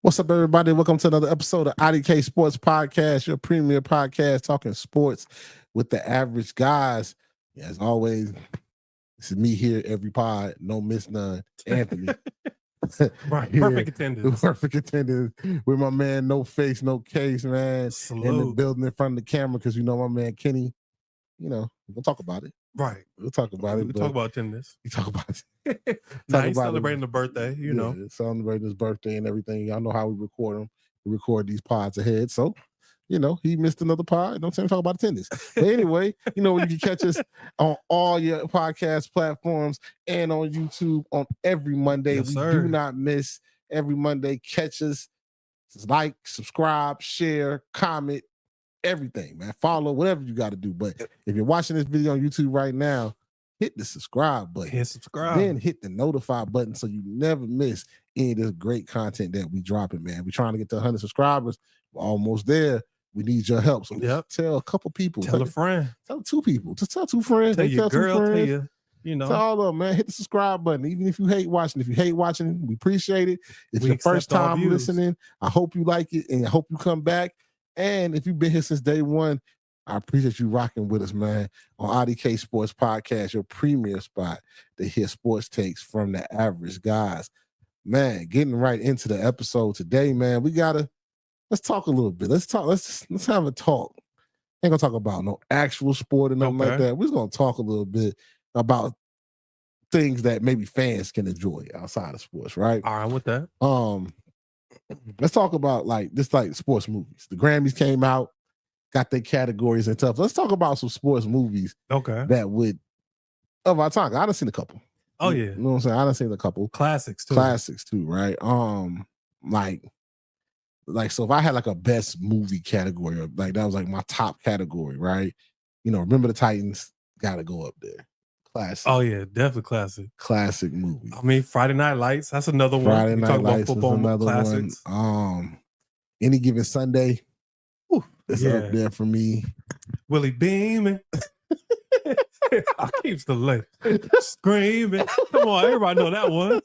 What's up, everybody? Welcome to another episode of IDK Sports Podcast, your premier podcast talking sports with the average guys. As always, this is me here every pod, no miss none. Anthony. Right, Here, perfect attendance. Perfect attendance with my man, no face, no case, man. Salute. In the building in front of the camera because you know my man Kenny. You know, we'll talk about it. Right. We'll talk about it. We'll talk about attendance. You talk about it. Nah, he's celebrating the birthday, you know. Celebrating his birthday and everything. Y'all know how we record them. We record these pods ahead. So, you know, he missed another pod. Don't say talk about attendance. But anyway, you know, you can catch us on all your podcast platforms and on YouTube on every Monday. Yes, we sir. do not miss every Monday. Catch us. Like, subscribe, share, comment, everything, man. Follow, whatever you got to do. But if you're watching this video on YouTube right now, hit the subscribe button. Hit subscribe. Then hit the notify button so you never miss any of this great content that we dropping, man. We're trying to get to 100 subscribers. We're almost there. We need your help. So tell a couple people. Tell a friend. Tell two people. Just tell two friends. Tell your girl. Tell you, Tell all of them, man. Hit the subscribe button. Even if you hate watching. If you hate watching, we appreciate it. If your first time listening, I hope you like it and I hope you come back. And if you've been here since day one, I appreciate you rocking with us, man, on IDK Sports Podcast, your premier spot to hear sports takes from the average guys. Man, getting right into the episode today, man, let's talk a little bit. Let's have a talk. Ain't gonna talk about no actual sport or nothing like that. We're just gonna talk a little bit about things that maybe fans can enjoy outside of sports, right? All right, with that. Let's talk about like sports movies. The Grammys came out, got their categories and stuff. Let's talk about some sports movies. Okay. That would of our time. I done seen a couple. Oh yeah. You know what I'm saying? I done seen a couple. Classics too, right? Like so if I had like a best movie category, or like that was like my top category, right? You know, Remember the Titans gotta go up there. Classic. Oh yeah, definitely classic. Classic movie. I mean, Friday Night Lights, that's another one. Friday Night Lights about football is another classics. One. Any Given Sunday. It's up there for me. Willie Beeman. I keeps the left screaming. Come on, everybody know that one.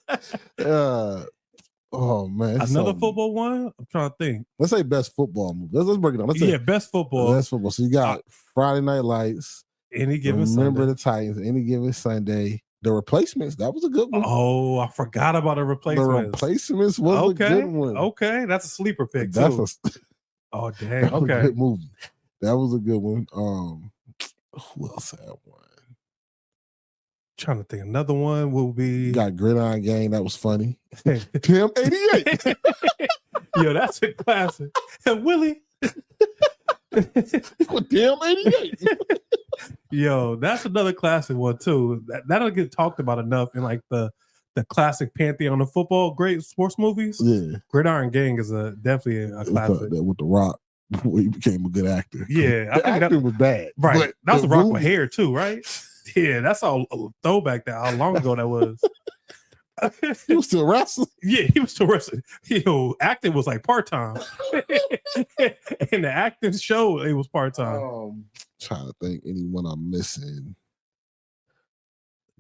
Oh man, another football one. I'm trying to think. Let's say best football movie. Let's break it down. Let's say best football. Best football. So you got Friday Night Lights. Any Given Remember Sunday. the Titans. Any Given Sunday. The Replacements. That was a good one. Oh, I forgot about the Replacements. The Replacements was a good one. Okay, that's a sleeper pick too. Oh dang. That was okay. a good movie. That was a good one. Who else had one? Trying to think. Another one will be got Gridiron Gang. That was funny. Tim 88. Yo, that's a classic. And Willie. Tim 88. Yo, that's another classic one too. That don't get talked about enough in like the classic pantheon of football great sports movies. Yeah, Gridiron Gang is definitely a classic. With The Rock, where he became a good actor. Yeah, I think acting was bad. Right, but that was The Rock with hair too, right? Yeah, that's all throwback. How long ago that was. He was still wrestling. Yeah, he was still wrestling. Acting was like part-time. And the acting show, it was part-time. Trying to think anyone I'm missing.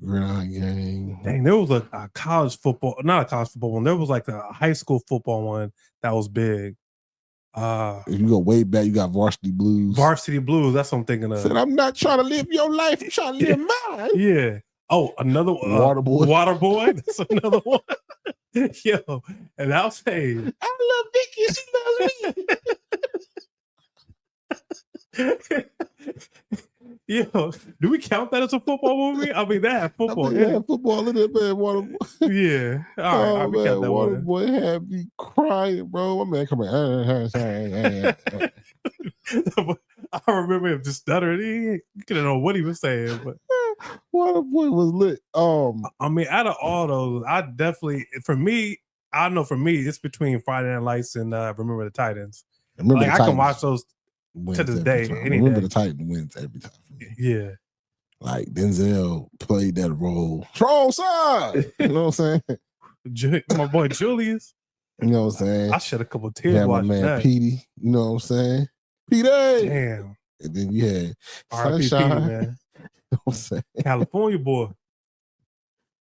Gridiron Gang. Dang, there was a college football, not a college football one. There was like a high school football one that was big. If you go way back, you got Varsity Blues. Varsity Blues, that's what I'm thinking of. Said, I'm not trying to live your life, I'm trying to live mine. Yeah. Oh, another one. Waterboy. Waterboy. That's another one. Yo, and I'll say, I love Vicky. She loves me. Yo, do we count that as a football movie? I mean, that had football. Football in it, man. Waterboy. Yeah. All right, we count that one. Waterboy had me crying, bro. My man, come on. I remember him just stuttering. He didn't know what he was saying, but Waterboy was lit. I mean, out of all those, I know for me, it's between Friday Night Lights and Remember the Titans. I can watch those to this day. Remember the Titans wins every time for me. Yeah. Like Denzel played that role. Strong side. You know what I'm saying? My boy Julius. You know what I'm saying? I shed a couple tears watching my man that. Petey. You know what I'm saying? Petey. Damn. And then you had R.I.P. Sunshine. Petey, man. You know what I'm saying? California boy.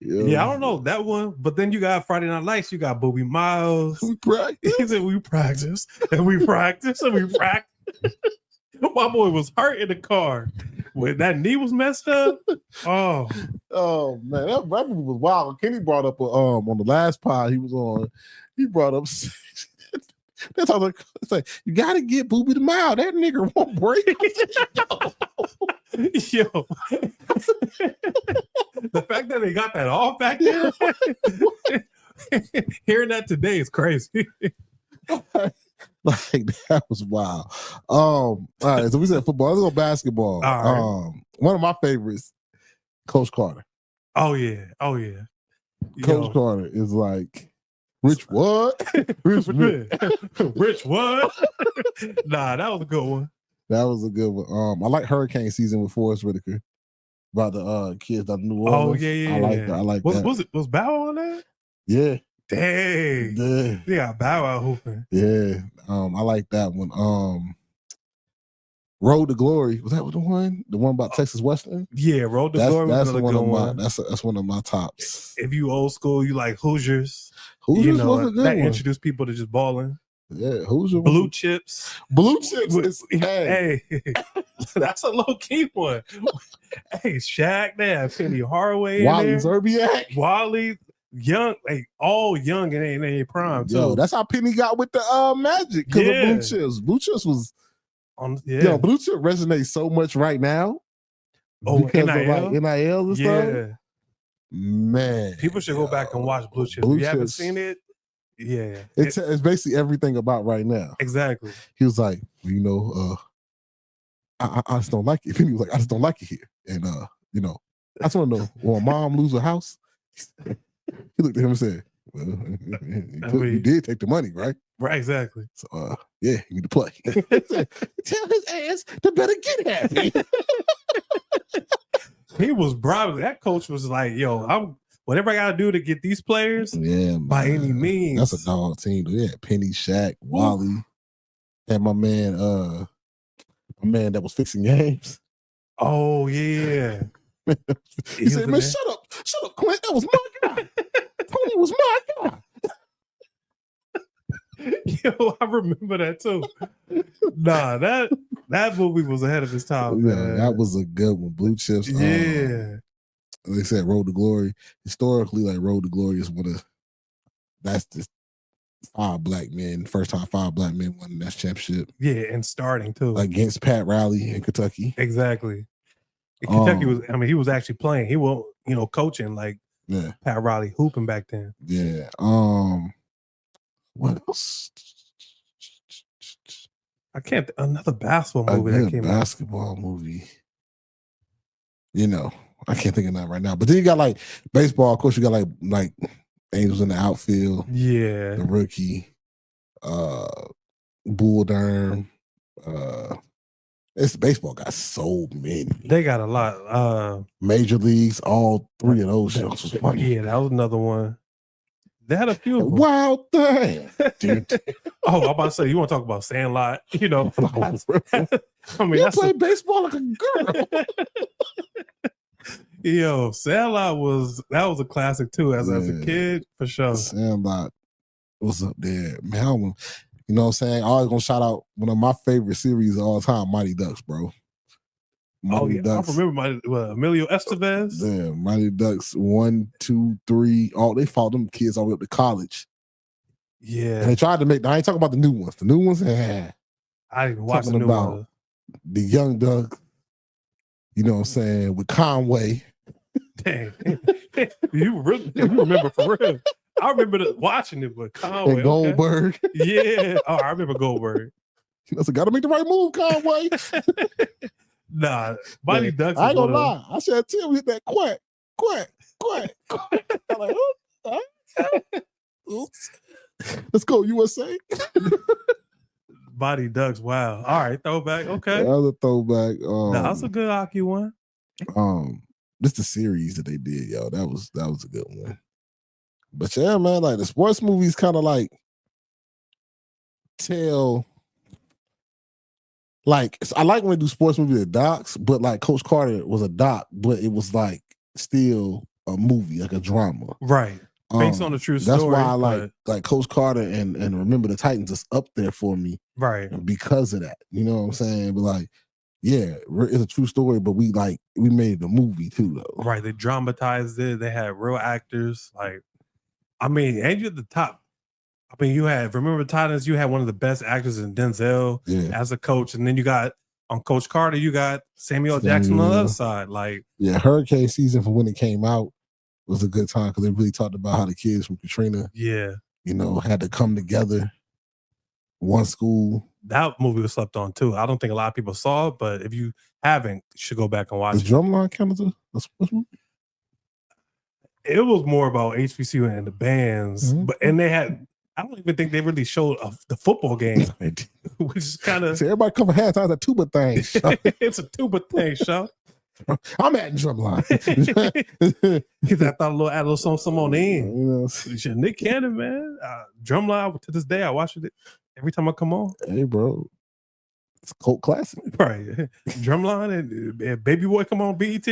Yeah, I don't know that one, but then you got Friday Night Lights. You got Bobby Miles. We practice. He said we practice and we practice and we practice. My boy was hurt in the car when that knee was messed up. Oh man, that movie was wild. Kenny brought up on the last pod he was on. He brought up. That's all. It's like you got to get Booby the Mile. That nigga won't break. Yo, the fact that they got that off back there, hearing that today is crazy. Like that was wild. All right, so we said football. Let's go basketball. All right. One of my favorites, Coach Carter. Oh yeah. Coach Carter is like. Rich what? Rich what? Nah, that was a good one. That was a good one. I like Hurricane Season with Forrest Whitaker about the kids out of New Orleans. Oh yeah. I like that. Was Bow on that? Yeah. Dang. Yeah. They got Bow out hooping. Yeah. I like that one. Road to Glory. Was that the one? The one about Texas Western? Yeah, Road to Glory was another good one. That's one of my tops. If you old school, you like Hoosiers. Hoosiers was a good that one. Introduced people to just balling. Yeah, Hoosiers. Blue Chips. Blue Chips is hey. That's a low key one. Hey, Shaq, they have Penny Hardaway, Wally Zerbiak, Wally, young, like all young and in their prime too. Yo, that's how Penny got with the Magic because of Blue Chips. Blue Chips was Blue Chip resonates so much right now. Oh, because NIL? of like NIL and stuff. Yeah. Man, people should go back and watch Blue Chips. If you haven't seen it, yeah, it's basically everything about right now. Exactly. He was like, I just don't like it. He was like, I just don't like it here, and I just want to know, will mom lose her house? He looked at him and said, "Well, you did take the money, right?" Right, exactly. So, yeah, you need to play. Tell his ass to better get happy. He was probably that coach was like, "Yo, I'm whatever I got to do to get these players, by any means." That's a dog team. Yeah, Penny, Shaq, Wally, and my man that was fixing games. Oh yeah. He said, "Man, shut up, Clint. That was my guy. Tony was my guy." Yo, I remember that too. Nah, that movie was ahead of its time. Yeah, man. that was a good one. Blue Chips. Yeah. They said Road to Glory. Historically, like Road to Glory is that's just 5 black men. First time 5 black men won that championship. Yeah, and starting too. Against Pat Riley in Kentucky. Exactly. In Kentucky he was actually playing. He was, coaching like Pat Riley hooping back then. Yeah. What else? I can't. Another basketball movie that came out. Basketball movie. I can't think of that right now. But then you got like baseball. Of course, you got like Angels in the Outfield. Yeah. The Rookie. Bull Durham. It's baseball got so many. They got a lot. Major Leagues. All 3 of those shows was funny. Yeah, that was another one. They had a few of them. Wild thing. Dude. I'm about to say, you want to talk about Sandlot? I mean, you play baseball like a girl. Yo, Sandlot was a classic too. As a kid, for sure. Sandlot was up there, man. You know what I'm saying? I always gonna shout out one of my favorite series of all time, Mighty Ducks, bro. Mighty Ducks. I remember Emilio Estevez. Yeah, Mighty Ducks 1, 2, 3. They fought them kids all the way up to college. Yeah. And they tried to make. I ain't talking about the new ones. The new ones, I didn't watch the new ones. The Young Duck. You know what I'm saying? With Conway. Dang. You remember for real. I remember watching it with Conway. And Goldberg. Okay. Yeah. Oh, I remember Goldberg. So gotta make the right move, Conway. Nah, Mighty Ducks. I ain't gonna lie. I said, Tim hit that quack. I'm like, oops. Let's go, USA. Mighty Ducks. Wow. All right, throwback. Okay. That was a throwback. That's a good hockey one. Just the series that they did, yo. That was a good one. But yeah, man, like the sports movies kind of like tell. Like, I like when they do sports movies at docs, but like Coach Carter was a doc, but it was like still a movie, like a drama. Right. Based on a true story. That's why I like Coach Carter and Remember the Titans is up there for me. Right. Because of that. You know what I'm saying? But like, yeah, it's a true story, but we made the movie too, though. Right. They dramatized it. They had real actors. Like, I mean, and you're at the top. I mean, you had Remember the Titans, you had one of the best actors in Denzel as a coach. And then you got on Coach Carter, you got Samuel Jackson on the other side. Like, yeah, hurricane season from when it came out was a good time because they really talked about how the kids from Katrina, had to come together. One school. That movie was slept on too. I don't think a lot of people saw it, but if you haven't, you should go back and watch it. Drumline kind of a sports movie? It was more about HBCU and the bands, and they had. I don't even think they really showed the football game, which is kind of. See, everybody come for halftime. A tuba thing. It's a tuba thing, show. I'm at Drumline. Because I thought add a little something on the end. Nick Cannon, man. Drumline, to this day, I watch it every time I come on. Hey, bro. It's a cult classic. Right. Drumline and Baby Boy come on BET.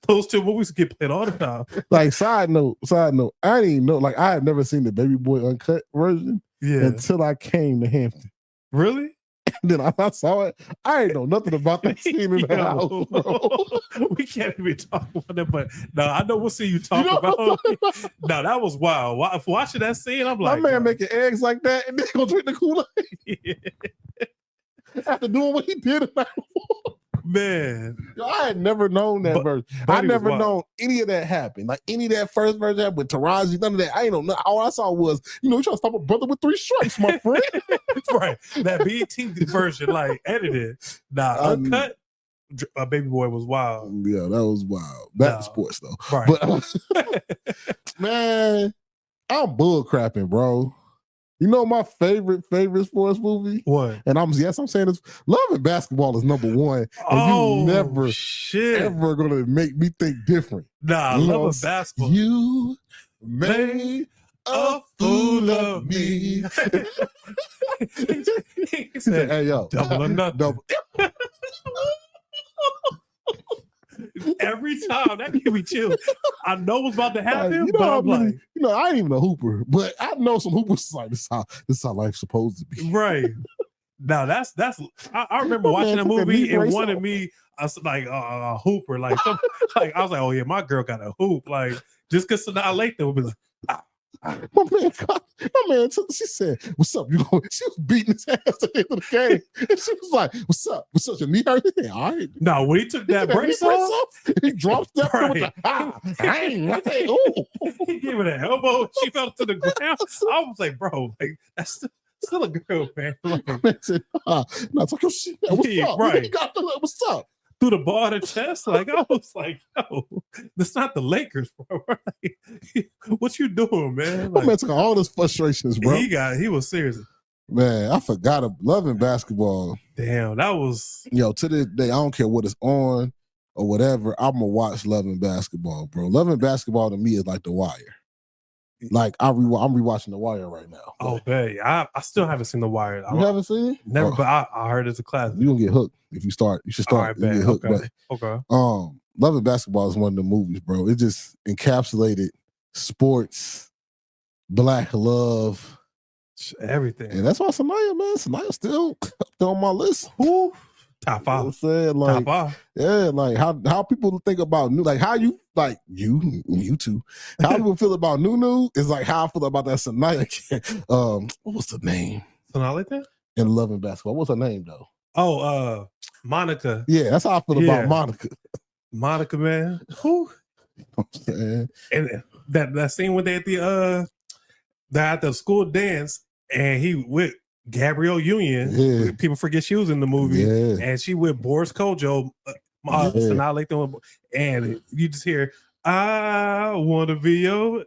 Those two movies get played all the time. Like, side note, I didn't even know, like, I had never seen the Baby Boy uncut version until I came to Hampton. Really? And then I saw it. I ain't know nothing about that scene in the house, bro. We can't even talk about it, but no, I know we'll see you talk about it. No, that was wild. Watching that scene, I'm like, my man making eggs like that and then go drink the Kool-Aid. After doing what he did in that man. I had never known that verse. I never known any of that happened. Like any of that first verse happened with Taraji, none of that. I ain't know. All I saw was, you trying to stop a brother with 3 strikes, my friend. Right. That BET version, like edited. Nah, uncut. Baby Boy was wild. Yeah, that was wild. Back to sports though. Right. But man, I'm bull crapping, bro. You know my favorite sports movie? What? And I'm saying this. Love and Basketball is number 1. And you never ever gonna make me think different. Nah, Love and Basketball. You made a fool of me. He said, hey yo, double or nothing. Double. Every time that give me chills. I know what's about to happen, but I'm like, I ain't even a hooper, but I know some hoopers like this is how life's supposed to be. Right. Now that's I remember watching that movie and wanted me like a hooper, like I was like, oh yeah, my girl got a hoop, like just because Sanaa Lathan would be like, my man, she said, "What's up?" She was beating his ass at the end of the game, and she was like, "What's up? What's up? Your knee hurt?" All right. No, when he took that brace off, he dropped that. Right. He gave her an elbow. She fell to the ground. I was like, "Bro, like that's still a girl, man." I said, "No, talk your shit. What's up? Right? You got what's up?" Through the ball to the chest, like I was like, "Yo, that's not the Lakers, bro. Like, what you doing, man?" Like, man took all his frustrations, bro. He was serious. Man, I forgot Love and Basketball. Damn, that was to this day. I don't care what it's on or whatever. I'm gonna watch Love and Basketball, bro. Love and Basketball to me is like The Wire. Like I'm rewatching The Wire right now. Oh, babe, I still haven't seen The Wire. You haven't seen it? Never, but I heard it's a classic. You gonna get hooked if you start. You should start. All right, get hooked. Okay. But, okay. Love and Basketball is one of the movies, bro. It just encapsulated sports, black love, everything, and that's why Sanaya's still on my list. Who? Top 5. You know what I'm saying? Like, top 5. Yeah, like how people think about like how you like you two. How people feel about Nunu is like how I feel about that Sanaya. What was the name? Sanaa Lathan? In Love and Basketball. What's her name though? Oh, Monica. Yeah, that's how I feel about Monica. Monica, man. Who? You know what I'm saying? And that scene when they at the school dance and he with Gabrielle Union. Yeah. People forget she was in the movie. Yeah. And she with Boris Kojo, Sanaa Lathan, and you just hear, I want to be your,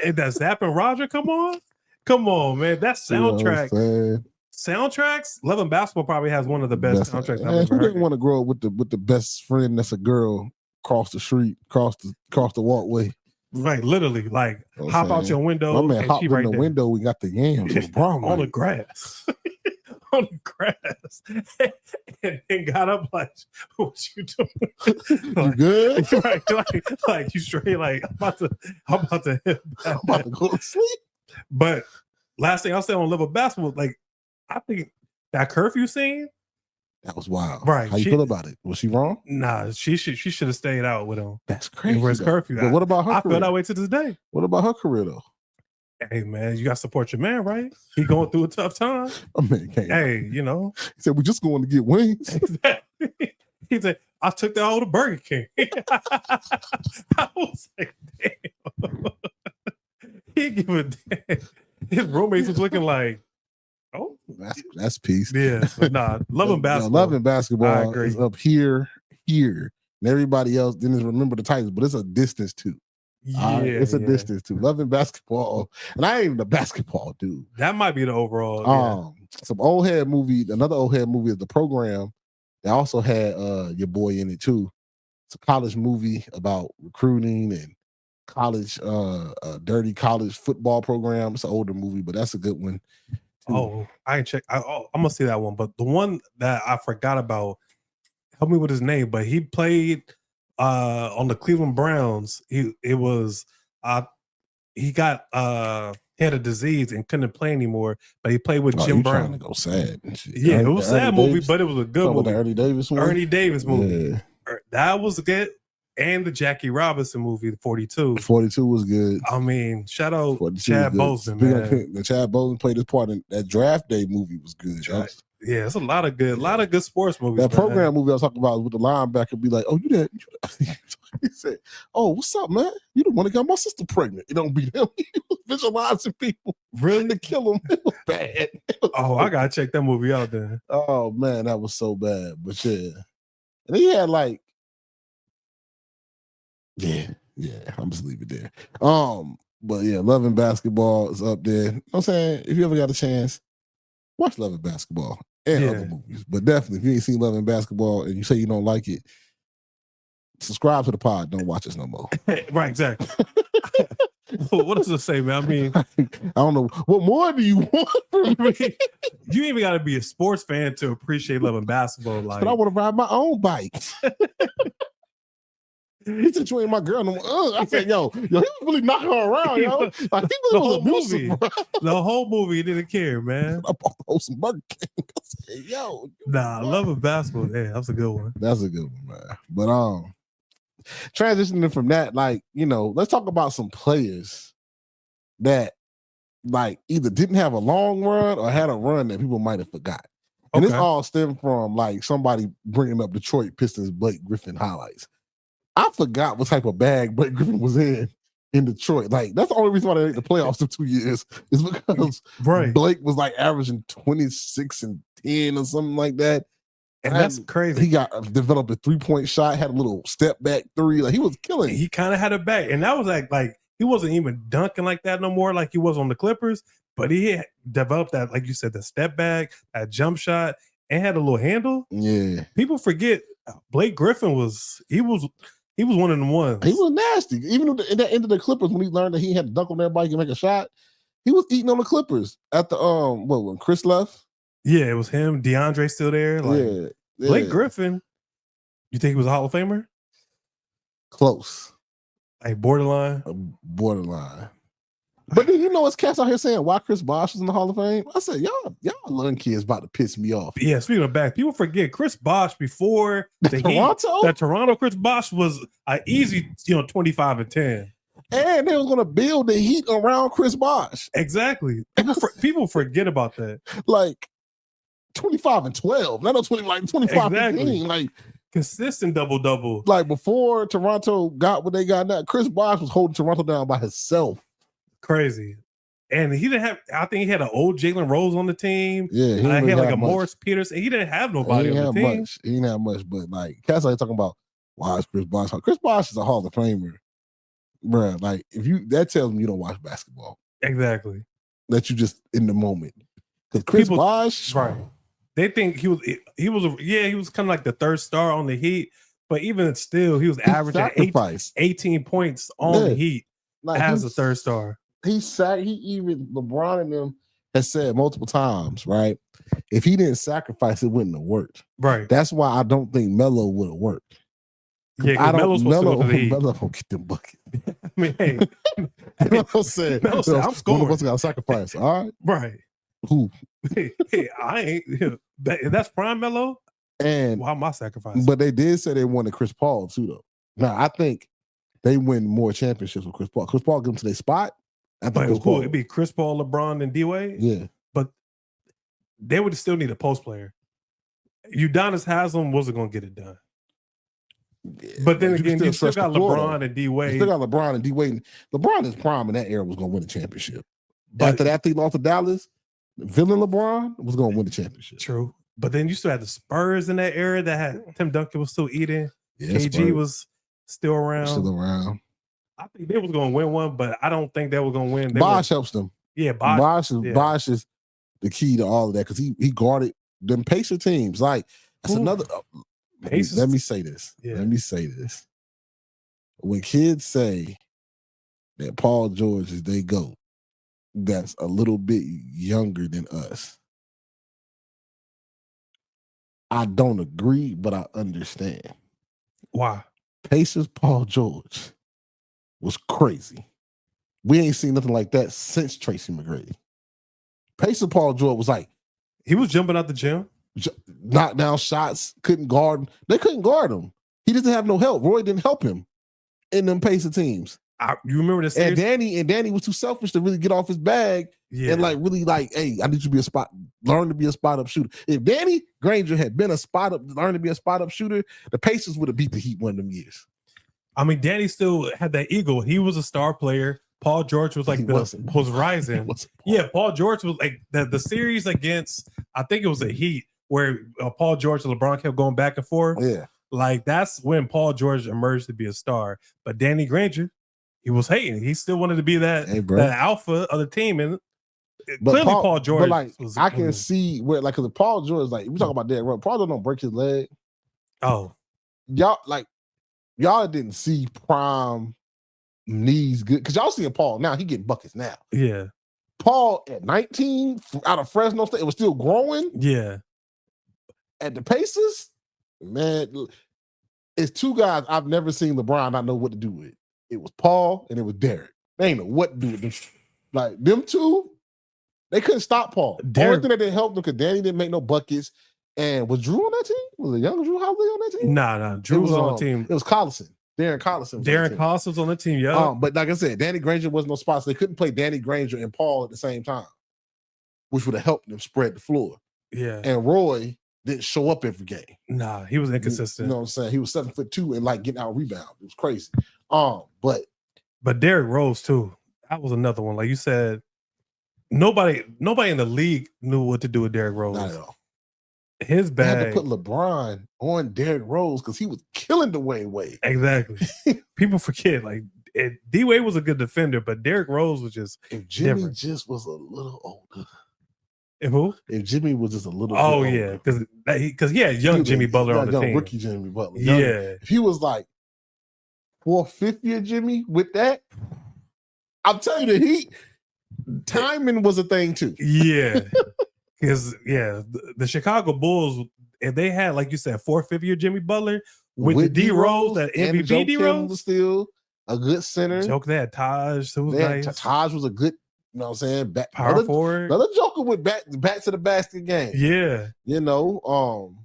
and that Zapp and Roger, come on, man. That soundtrack. You know soundtracks, Love and Basketball probably has one of the best soundtracks I've ever heard. Who didn't want to grow up with the best friend that's a girl across the street, across the walkway? Right, literally, like hop out your window. My man hopped in the window. We got the yams on the grass. on the grass and then got up like, what you doing? You good? Right, like you straight like I'm about to hit I'm about to go to sleep. But last thing I'll say on level basketball, like I think that curfew scene, that was wild. Right? How you feel about it? Was she wrong? Nah, she should have stayed out with him. That's crazy. Where's curfew? But what about her? I feel that way to this day. What about her career though? Hey man, you got to support your man, right? He going through a tough time. I mean, hey, you know. He said we're just going to get wings. Exactly. He said, I took that over to Burger King. I was like, damn. He give a damn. His roommates was looking like, oh, that's peace. Yeah, but nah, loving basketball. Loving basketball is up here, and everybody else didn't remember the Titans, but it's a distance too. Yeah, it's a distance too. Loving basketball, and I ain't even a basketball dude. That might be the overall. Some old head movie. Another old head movie is The Program. They also had your boy in it too. It's a college movie about recruiting and college, dirty college football program. It's an older movie, but that's a good one too. Oh, I ain't check. I'm gonna see that one, but the one that I forgot about. Help me with his name, but he played on the Cleveland Browns. He had a disease and couldn't play anymore, but he played with Jim Brown. Trying to go sad. Yeah, it was a sad movie, but it was a good movie. The Ernie Davis one? Ernie Davis movie. Yeah. That was good. And the Jackie Robinson movie, 42. 42 was good. I mean, shout out Chad Boseman, man. The Chad Boseman played his part in that Draft Day movie was good. Yeah, it's a lot of good sports movies. That Program movie I was talking about with the linebacker be like, oh, you that? He said, oh, what's up, man? You the one that got my sister pregnant. It don't beat him. He was visualizing people really to kill him. It was bad. I gotta check that movie out then. Oh man, that was so bad. But yeah. And he had like, yeah, I'm just leave it there. But yeah, Loving Basketball is up there. You know what I'm saying? If you ever got a chance, watch Loving Basketball and other movies. But definitely, if you ain't seen Loving Basketball and you say you don't like it, subscribe to the pod. Don't watch us no more. Right, exactly. What does it say, man? I mean, I don't know. What more do you want from me? You even got to be a sports fan to appreciate Loving Basketball. Like, but I want to ride my own bike. He said you ain't my girl no more. I said, yo, he was really knocking her around, yo. Like he was abusive, bro. The whole movie, he didn't care, man. I bought the whole some Burger King. I said, yo. Loving Basketball. Yeah, that's a good one. That's a good one, man. But transitioning from that, like, you know, let's talk about some players that like either didn't have a long run or had a run that people might have forgot. And this all stemmed from like somebody bringing up Detroit Pistons Blake Griffin highlights. I forgot what type of bag Blake Griffin was in Detroit. Like, that's the only reason why they made the playoffs in 2 years is because Blake was like averaging 26 and 10 or something like that. And that's crazy. He developed a 3-point shot, had a little step back three. Like, he was killing. He kind of had a back. And that was like he wasn't even dunking like that no more like he was on the Clippers. But he had developed that, like you said, the step back, that jump shot, and had a little handle. Yeah. People forget Blake Griffin was one of the ones. He was nasty. Even at the end of the Clippers, when he learned that he had to dunk on everybody and make a shot, he was eating on the Clippers at the when Chris left. Yeah, it was him. DeAndre still there. Like, yeah. Blake Griffin. You think he was a Hall of Famer? Close. Like borderline. Borderline. But then you know what's cats out here saying why Chris Bosh was in the Hall of Fame? I said, y'all little kids about to piss me off. Yeah, speaking of back, people forget Chris Bosh before the Toronto Chris Bosh was an easy, 25 and 10. And they was gonna build the Heat around Chris Bosh. Exactly. People forget about that. Like 25 and 12. Not 20, like 25 and 10. Like consistent double-double. Like before Toronto got what they got now, Chris Bosh was holding Toronto down by himself. Crazy. And he didn't have, I think he had an old Jalen Rose on the team. Yeah, he had like a Morris Peterson. He didn't have nobody on the team. He didn't have much, but like cats are talking about why is Chris Bosh? Chris Bosh is a Hall of Famer. Bruh, like that tells me you don't watch basketball. Exactly. That you just in the moment. Because Chris Bosh, right. They think he was kind of like the third star on the Heat, but even still, he was averaging 18 points on the Heat like as a third star. He even LeBron and them has said multiple times, right? If he didn't sacrifice, it wouldn't have worked. Right. That's why I don't think Melo would have worked. Yeah, I don't. Melo don't get them buckets. I mean, hey, Melo said, I'm scoring. One of us got to sacrifice. All right, right. Who? Hey, I ain't. That's prime Melo. And why am I sacrificing? But they did say they wanted Chris Paul too, though. Now I think they win more championships with Chris Paul. Chris Paul get them to their spot. I think it'd be Chris Paul, LeBron, and D-Wade. Yeah, but they would still need a post player. Udonis Haslem wasn't going to get it done. Yeah, but then again, you still got LeBron and D-Wade. You still got LeBron and D-Wade. LeBron is prime in that era was going to win the championship. But after that, they lost to Dallas. Villain LeBron was going to win the championship. True. But then you still had the Spurs in that era that had Tim Duncan was still eating. Yeah, KG Spurs was still around. I think they was going to win one, but I don't think they were going to win. Bosh helps them. Yeah, Bosh is the key to all of that because he guarded them Pacer teams. Like, that's another. Let me say this. Yeah. Let me say this. When kids say that Paul George is their GOAT, that's a little bit younger than us. I don't agree, but I understand. Why? Pacers Paul George was crazy. We ain't seen nothing like that since Tracy McGrady. Pacers Paul George was like, he was jumping out the gym, knocked down shots, couldn't guard him. They couldn't guard him. He didn't have no help. Roy didn't help him in them Pacer teams. You remember the series? And Danny was too selfish to really get off his bag and really hey, I need you to be learn to be a spot up shooter. If Danny Granger had been learned to be a spot up shooter, the Pacers would have beat the Heat one of them years. I mean, Danny still had that ego. He was a star player. Paul George was like was rising. Paul George was like the series against, I think it was the Heat, where Paul George and LeBron kept going back and forth. Yeah. Like, that's when Paul George emerged to be a star. But Danny Granger, he was hating. He still wanted to be that alpha of the team. And clearly Paul George. But like, I can see where, like, because Paul George, like, we talk about Derrick Rose, Paul don't break his leg. Oh. Y'all didn't see prime knees good. Because y'all seeing Paul now, he getting buckets now. Yeah. Paul at 19 out of Fresno State, it was still growing. Yeah. At the Pacers, man, it's two guys I've never seen LeBron not know what to do with. It was Paul and it was Derrick. They ain't know what to do with them. Like, them two, they couldn't stop Paul. The only thing that didn't help them because Danny didn't make no buckets. And was Drew on that team? Was a young Drew Holiday on that team? Nah. Drew was on the team. It was Collison. Darren Collison. Collison was on the team, yeah. But like I said, Danny Granger was no spot, so they couldn't play Danny Granger and Paul at the same time, which would have helped them spread the floor. Yeah. And Roy didn't show up every game. Nah, he was inconsistent. You know what I'm saying? He was 7'2" and like getting out rebound. It was crazy. But Derrick Rose too. That was another one. Like you said, nobody in the league knew what to do with Derrick Rose. Not at all. His bag. They had to put LeBron on Derrick Rose because he was killing Dwayne Wade. Exactly. People forget, like, D-Wade was a good defender, but Derrick Rose was just if Jimmy different. just was a little older. If who? If Jimmy was just a little bit older. Because he had young Jimmy Butler on the team. Rookie Jimmy Butler. If he was like 4th, 5th year Jimmy with that, I'm telling you, the Heat timing was a thing too. Yeah. Because the Chicago Bulls, if they had, like you said, 4th, 5th year Jimmy Butler with the D Rose, that MVP D Rose was still a good center. They had Taj, who was nice. Taj was a good, you know what I'm saying, power forward. Another Joker with back to the basket game. Yeah, you know.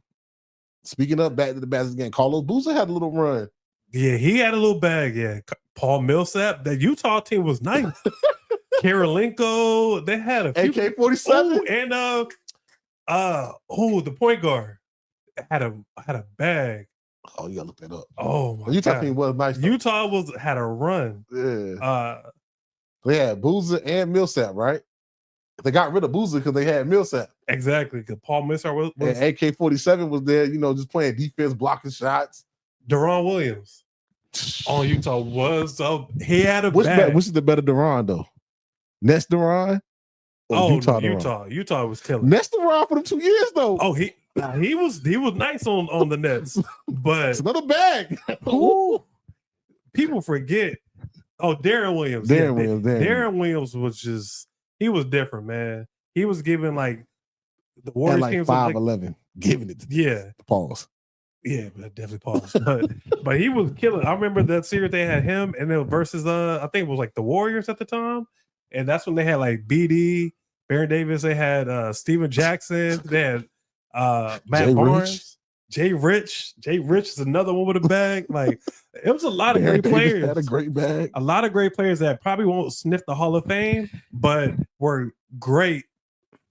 Speaking of back to the basket game, Carlos Boozer had a little run. Yeah, he had a little bag. Yeah, Paul Millsap. That Utah team was nice. Karolinko, they had a few AK-47 and the point guard had a bag. Oh, you gotta look that up. Oh my Utah God. team was nice though. Utah had a run. Yeah. They had Boozer and Millsap, right? They got rid of Boozer because they had Millsap. Exactly, because Paul Millsap was and AK-47 was there, you know, just playing defense, blocking shots. Deron Williams on Utah was he had a bag. Which is the better Deron though? Nest Deron? Utah was killing. Nest Deron for them 2 years though. Oh, he was nice on the Nets, but it's another bag. People forget. Oh, Darren Williams. Darren Williams was he was different, man. He was giving like The Warriors like teams 5'11", giving it to the pause. Yeah, but definitely pause. But he was killing. I remember that series they had him and then versus I think it was like the Warriors at the time, and that's when they had like BD, Baron Davis. They had Steven Jackson. They had Matt Jay Barnes, Rich. Jay Rich is another one with a bag. Like it was a lot of Baron great Davis players. had a great bag. A lot of great players that probably won't sniff the Hall of Fame, but were great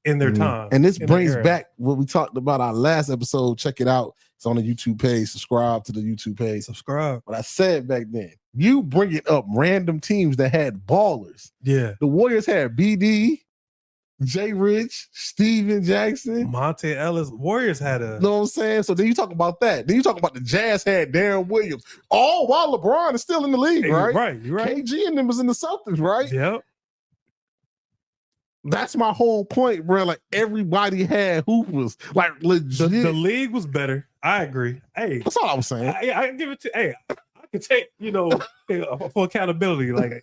in their time. And this brings back what we talked about our last episode. Check it out. It's on the YouTube page. Subscribe to the YouTube page. Subscribe. What I said back then, you bringing up random teams that had ballers. Yeah. The Warriors had BD, Jay Rich, Steven Jackson, Monte Ellis. Warriors had a. You know what I'm saying? So then you talk about that. Then you talk about the Jazz had Darren Williams. All while LeBron is still in the league, right? You're right. KG and them was in the Celtics, right? Yep. That's my whole point, bro. Like everybody had hoopers, like legit. The league was better. I agree. Hey, that's all I was saying. I give it to. Hey, I can take for accountability. Like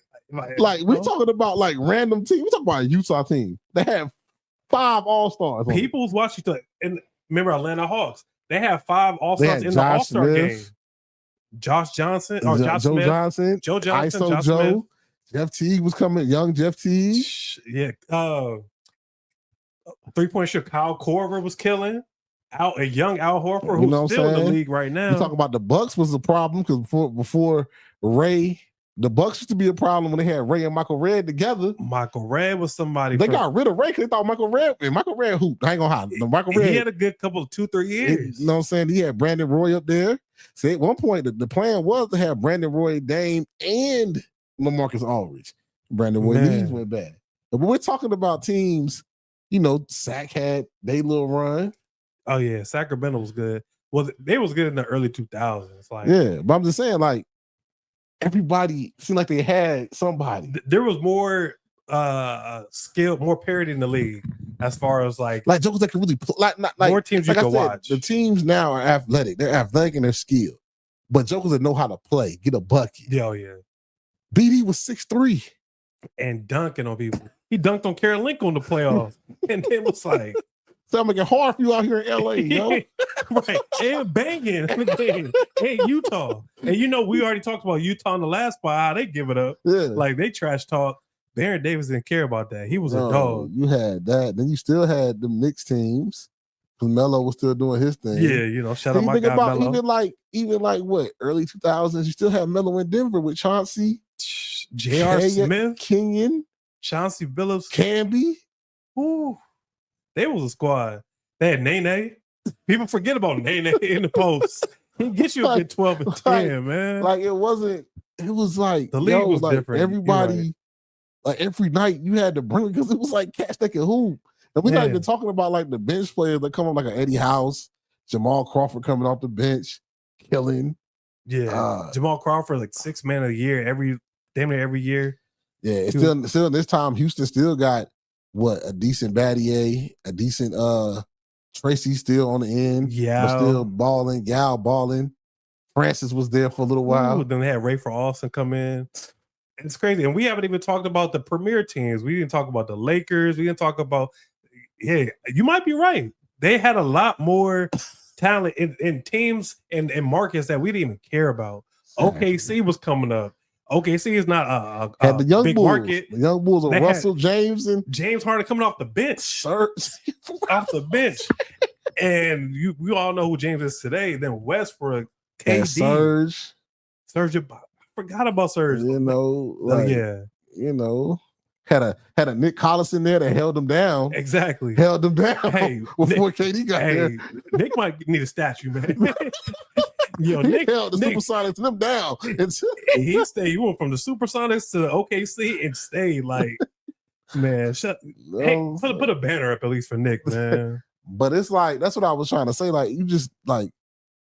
we're talking about like random teams. We talking about a Utah team that have 5 All-Stars. People was watching and remember Atlanta Hawks. They have 5 All-Stars in the All-Star game. Josh Johnson or Josh Joe Smith, Johnson, Joe Johnson, ISO Josh Joe. Smith. Jeff Teague was coming. Young Jeff Teague. Yeah. 3-point shot. Kyle Korver was killing. A young Al Horford who's still in the league right now. You talk about the Bucks was a problem because before Ray, the Bucks used to be a problem when they had Ray and Michael Redd together. Michael Redd was somebody. They got rid of Ray because they thought Michael Redd hooped. I ain't gonna hide. Michael Redd, he had a good couple of 2-3 years. You know what I'm saying? He had Brandon Roy up there. See, at one point, the plan was to have Brandon Roy, Dame, and LaMarcus Aldridge. Brandon Roy knees went bad. But we're talking about teams, Sac had their little run. Oh, yeah. Sacramento was good. Well, they was good in the early 2000s. Like, yeah, but I'm just saying, like, everybody seemed like they had somebody. There was more skill, more parity in the league as far as like jokers that can really play. More teams you can watch. The teams now are athletic. They're athletic and they're skilled. But jokers that know how to play, get a bucket. Yeah, yeah. BD was 6'3". And dunking on people. He dunked on Carol Link on the playoffs. And then was like, so I'm making it hard for you out here in LA, yo. Right. And banging in the game. And Utah. And we already talked about Utah in the last spot, how they give it up. Yeah. Like they trash talk. Baron Davis didn't care about that. He was a dog. You had that. Then you still had the mixed teams. Because Melo was still doing his thing. Yeah, shout out my guy Melo. Even like what, early 2000s, you still had Melo in Denver with Chauncey. J.R. Smith. Kenyon. Chauncey Billups. Camby. Ooh. They was a squad. They had Nene. People forget about Nene in the post. He gets you a good 12 and 10, man. Like it was like the league was like different. Everybody, like every night you had to bring because it was like cats that could hoop. And we're not even talking about like the bench players that come on like an Eddie House, Jamal Crawford coming off the bench, killing. Yeah, Jamal Crawford like 6th man of the year damn near every year. Yeah, it's still this time Houston still got a decent Battier, a decent Tracy still on the end. Yeah, but still balling. Gal balling. Francis was there for a little while. Ooh, then they had Ray for Austin come in. It's crazy, and we haven't even talked about the premier teams. We didn't talk about the Lakers. We didn't talk about. Yeah, you might be right. They had a lot more talent in teams and markets that we didn't even care about. OKC was coming up. OKC is not a the young big Bulls. market. The young Bulls of Russell James and James Harden coming off the bench. Off the bench. And we all know who James is today. Then Westbrook, KD, Serge. I forgot about Serge. Had a Nick Collison there that held him down. Exactly. Held him down before KD got there. Nick might need a statue, man. Nick held the Supersonics them down. He stayed. He went from the Supersonics to the OKC and stayed like, man, put a banner up at least for Nick, man. But it's like, that's what I was trying to say. Like, you just like,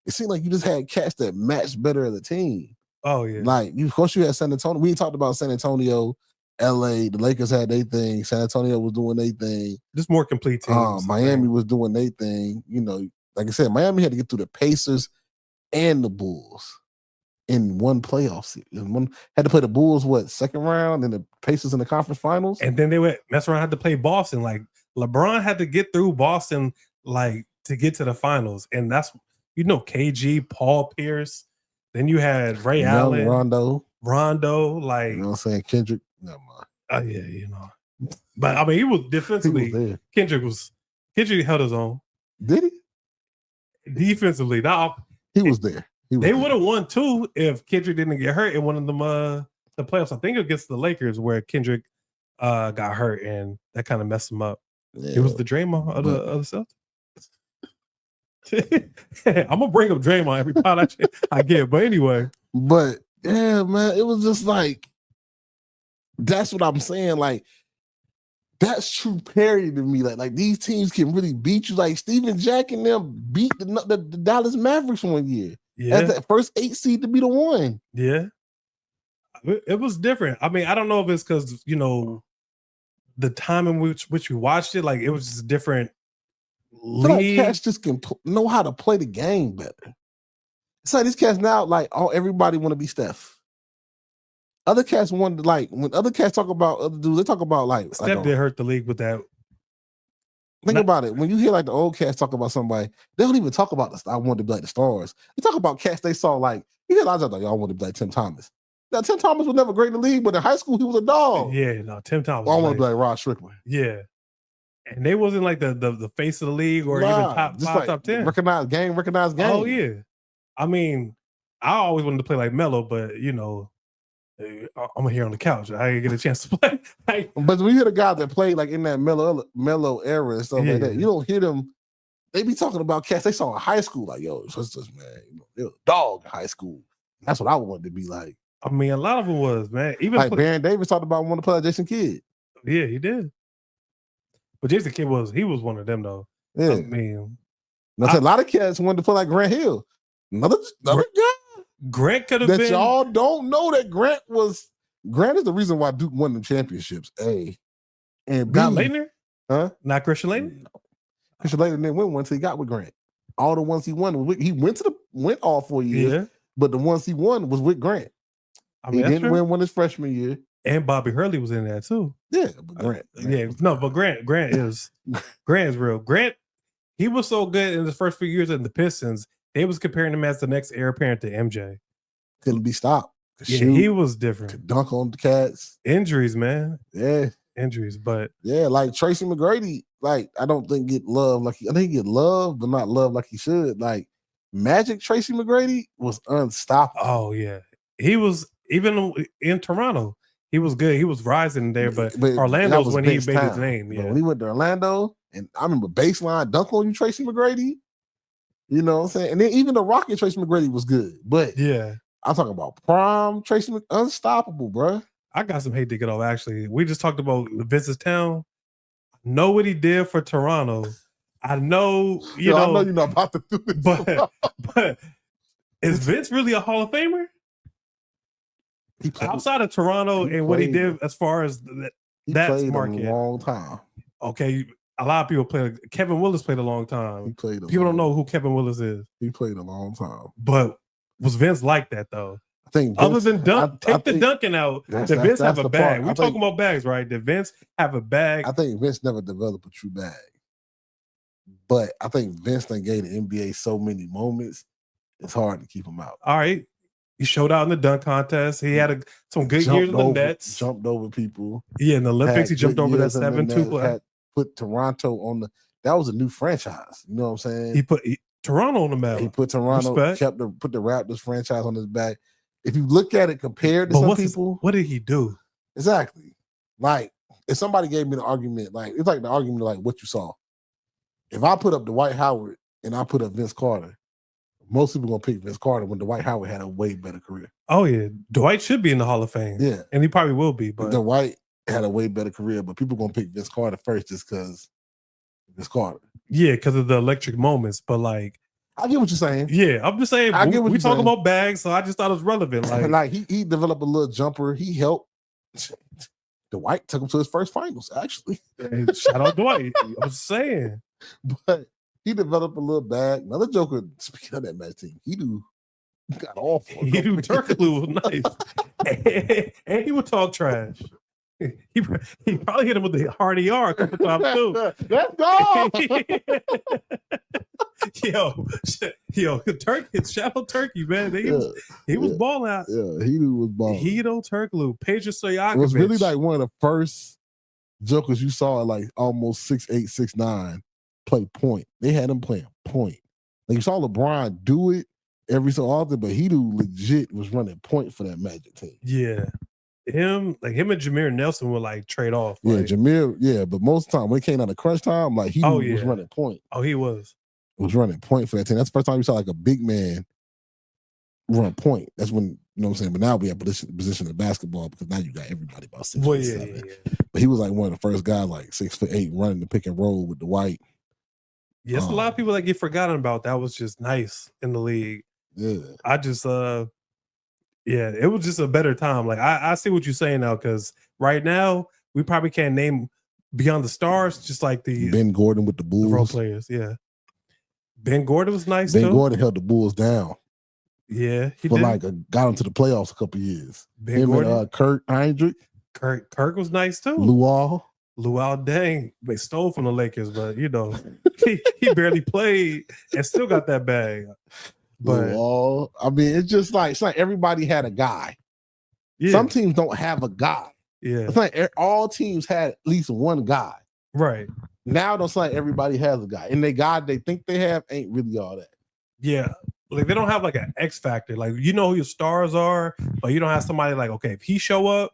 it seemed like you just had cats that matched better as a team. Oh, yeah. Like, of course you had San Antonio. We talked about San Antonio, LA. The Lakers had their thing. San Antonio was doing their thing. Just more complete teams. Miami was doing their thing. Like I said, Miami had to get through the Pacers and the Bulls in one playoff series. Had to play the Bulls, second round, and the Pacers in the conference finals. And then they went mess around, had to play Boston. Like LeBron had to get through Boston like to get to the finals, and that's KG, Paul Pierce. Then you had Ray Allen, Rondo, like you know what I'm saying, Kendrick. Never mind. Yeah, but I mean, he was defensively. He was there. Kendrick held his own. Did he? Defensively, he was there. They would have won too if Kendrick didn't get hurt in one of them the playoffs. I think against the Lakers where Kendrick got hurt and that kind of messed him up. Yeah, it was the Draymond of the Celtics. I'm gonna bring up Draymond every pod I get, but anyway. But yeah, man, it was just like that's what I'm saying. Like that's true parity to me. Like these teams can really beat you. Like Steven Jack and them beat the Dallas Mavericks one year. Yeah, as that first 8 seed to be the one. Yeah, it was different. I mean, I don't know if it's because the time in which we watched it, like it was just different. Like cats just can know how to play the game better. It's like these cats now, like everybody want to be Steph. Other cats want to like when other cats talk about other dudes, they talk about like Steph did hurt the league with that. Think about it. When you hear like the old cats talk about somebody, they don't even talk about I want to be like the stars. They talk about cats they saw like you hear a lot of like y'all want to be like Tim Thomas. Now Tim Thomas was never great in the league, but in high school he was a dog. Yeah, no, Tim Thomas. I want to be like Rod Strickland. Yeah, and they wasn't like the face of the league or even top 5, like top 10. Recognized game. Oh yeah, I mean, I always wanted to play like Melo, but I'm here on the couch. I didn't get a chance to play. But when you hear the guys that played like in that Melo era and stuff like that, you don't hear them. They be talking about cats they saw in high school. Like, yo, sisters, man, they was a dog in high school. That's what I wanted to be like. I mean, a lot of them was, man. Even like Baron Davis talked about wanting to play like Jason Kidd. Yeah, he did. But Jason Kidd was one of them though. Yeah, I mean, a lot of cats wanted to play like Grant Hill. Another guy. Grant could have been. Y'all don't know that Grant is the reason why Duke won the championships. A and B. Not Laettner? Huh? Not Christian Laettner? No. Christian Laettner didn't win one until he got with Grant. All the ones he won, he went all 4 years, but the ones he won was with Grant. I mean, he didn't win one his freshman year. And Bobby Hurley was in there too. Yeah, but Grant is real. Grant, he was so good in the first few years in the Pistons. They was comparing him as the next heir apparent to MJ. Couldn't be stopped. Yeah, he was different. Could dunk on the cats. Injuries, man. Yeah. Injuries, but yeah, like Tracy McGrady, like I don't think get love I think he get love, but not love like he should. Like Magic Tracy McGrady was unstoppable. Oh yeah. He was even in Toronto. He was good. He was rising there, but Orlando was when he made his name. Yeah. But when he went to Orlando, and I remember baseline dunk on you, Tracy McGrady. You know what I'm saying? And then even the Rocket Tracy McGrady was good. But yeah, I'm talking about prime Tracy McGrady, unstoppable, bro. I got some hate to get off, actually. We just talked about Vince's Town. Know what he did for Toronto. I know, I know you're not about to do it. But is Vince really a Hall of Famer? Outside of Toronto and what he did as far as that market. A long time. Okay, a lot of people played. Kevin Willis played a long time. People don't know who Kevin Willis is. He played a long time. But was Vince like that though? I think other than the dunking out, did Vince have a bag? We're talking about bags, right? Did Vince have a bag? I think Vince never developed a true bag. But I think Vince done gave the NBA so many moments, it's hard to keep him out. All right. He showed out in the dunk contest. He had some good years in the Nets. Jumped over people. Yeah, in the Olympics, he jumped over that 7-2 play. Put Toronto on that was a new franchise. You know what I'm saying? He put Toronto on the map. He put Toronto, put the Raptors franchise on his back. If you look at it compared to some people. What did he do? Exactly. Like, if somebody gave me the argument, like, it's like the argument of like what you saw. If I put up Dwight Howard and I put up Vince Carter, most people gonna pick Vince Carter when Dwight Howard had a way better career. Oh yeah, Dwight should be in the Hall of Fame. Yeah, and he probably will be. But Dwight had a way better career, but people gonna pick Vince Carter first just because Vince Carter. Yeah, because of the electric moments. But like, I get what you're saying. Yeah, I'm just saying. I get what we talking about bags, so I just thought it was relevant. Like he developed a little jumper. He helped. Dwight took him to his first finals. Actually, shout out Dwight. I'm saying, but. He developed a little bag. Another Joker, speaking of that match team, he got off. He do Turkaloo was nice. and he would talk trash. He probably hit him with the hard ER a couple times too. Let's go. yo, Turkey, Shadow Turkey, man. He was balling out. Yeah, he was balling. Hedo Turkoglu, Pedro Stojakovic. It was really like one of the first jokers you saw at like almost 6'8", 6'9" play point. They had him playing point. Like you saw LeBron do it every so often, but Hedo legit was running point for that Magic team. Yeah. Him and Jameer Nelson would like trade off. Yeah, like, Jameer, but most of the time when it came out of crunch time, like he was running point. Oh, he was running point for that team. That's the first time you saw like a big man run point. That's when, you know what I'm saying? But now we have position in basketball because now you got everybody about 6'7". But he was like one of the first guys, like 6'8", running the pick and roll with the white. Yes, a lot of people that get forgotten about. That was just nice in the league. Yeah. I just it was just a better time. Like I see what you're saying now, because right now we probably can't name beyond the stars, just like the Ben Gordon with the Bulls. The role players, yeah. Ben Gordon was nice too. Ben Gordon held the Bulls down. Yeah, he for did. like got into the playoffs a couple years. Ben Gordon, and, Kurt Heinrich. Kirk was nice too. Luau, dang, they stole from the Lakers, but you know, he barely played and still got that bag. But Luau, I mean, it's like everybody had a guy. Yeah. Some teams don't have a guy. Yeah, it's like all teams had at least one guy. Right. Now it's like everybody has a guy, and the guy they think they have ain't really all that. Yeah. Like they don't have like an X factor. Like you know who your stars are, but you don't have somebody like, okay, if he show up,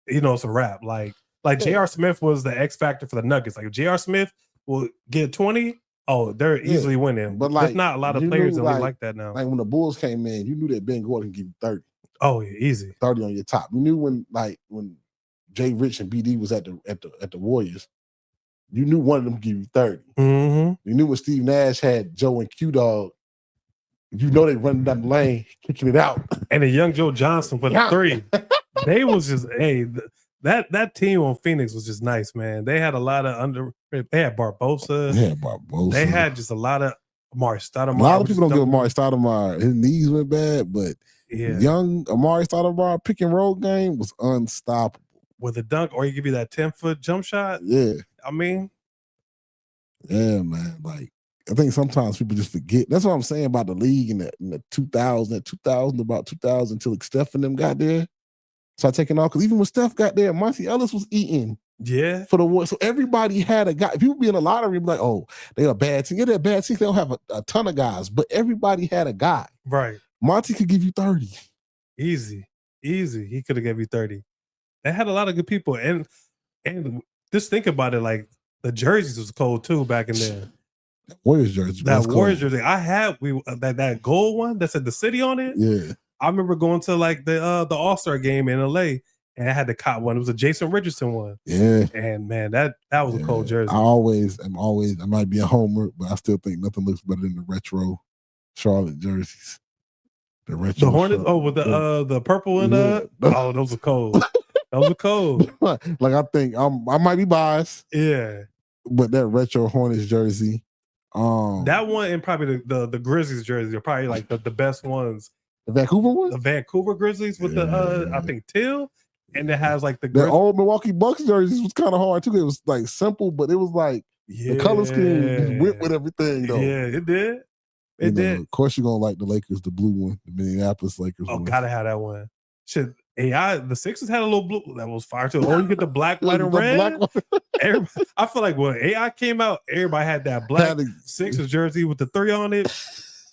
you know, it's a wrap. Like J.R. Smith was the X factor for the Nuggets. Like if J.R. Smith will get 20, they're easily winning. But like, there's not a lot of players like that now. Like when the Bulls came in, you knew that Ben Gordon could give you 30. Oh yeah, easy. 30 on your top. You knew when Jay Rich and BD was at the Warriors, you knew one of them could give you 30. Mm-hmm. You knew when Steve Nash had Joe and Q-Dog, you know they running down the lane, kicking it out. And a young Joe Johnson for the three. They was just, that team on Phoenix was just nice, man. They had a lot of they had Barbosa. They had just a lot of Amari Stoudemire. A lot of people don't give Amari Stoudemire. His knees went bad, but young Amari Stoudemire pick and roll game was unstoppable. With a dunk, or he give you that 10-foot jump shot. Yeah. I mean. Yeah, man. Like, I think sometimes people just forget. That's what I'm saying about the league in the 2000, about 2000 until Steph and them got there. Start taking off. Because even when Steph got there, Monty Ellis was eating. Yeah. For the one. So everybody had a guy. People be in the lottery, be like, oh, they're a bad team. Yeah, they're a bad team. They don't have a ton of guys, but everybody had a guy. Right. Monty could give you 30. Easy. He could have gave you 30. They had a lot of good people. And just think about it, like the jerseys was cold too back in there. Warriors jersey. That Warriors jersey. I had that gold one that said the city on it. Yeah. I remember going to like the All-Star game in LA, and I had the cop one. It was a Jason Richardson one. Yeah. And man, that was a cold jersey. I might be a homer, but I still think nothing looks better than the retro Charlotte jerseys. The Hornets. With the purple and those are cold. Those are cold. Like I think I might be biased. Yeah. But that retro Hornets jersey. That one and probably the Grizzlies jersey are probably like the best ones. The Vancouver one? The Vancouver Grizzlies with the I think teal, and it has like the old Milwaukee Bucks jerseys was kind of hard too. It was like simple, but it was like the color scheme went with everything though. Yeah, it did. It did. Of course, you're gonna like the Lakers, the blue one, the Minneapolis Lakers. Oh, gotta have that one. Shit. The Sixers had a little blue that was fire too. Oh, you get the black, white, and red. I feel like when AI came out, everybody had that black Sixers jersey with the 3 on it.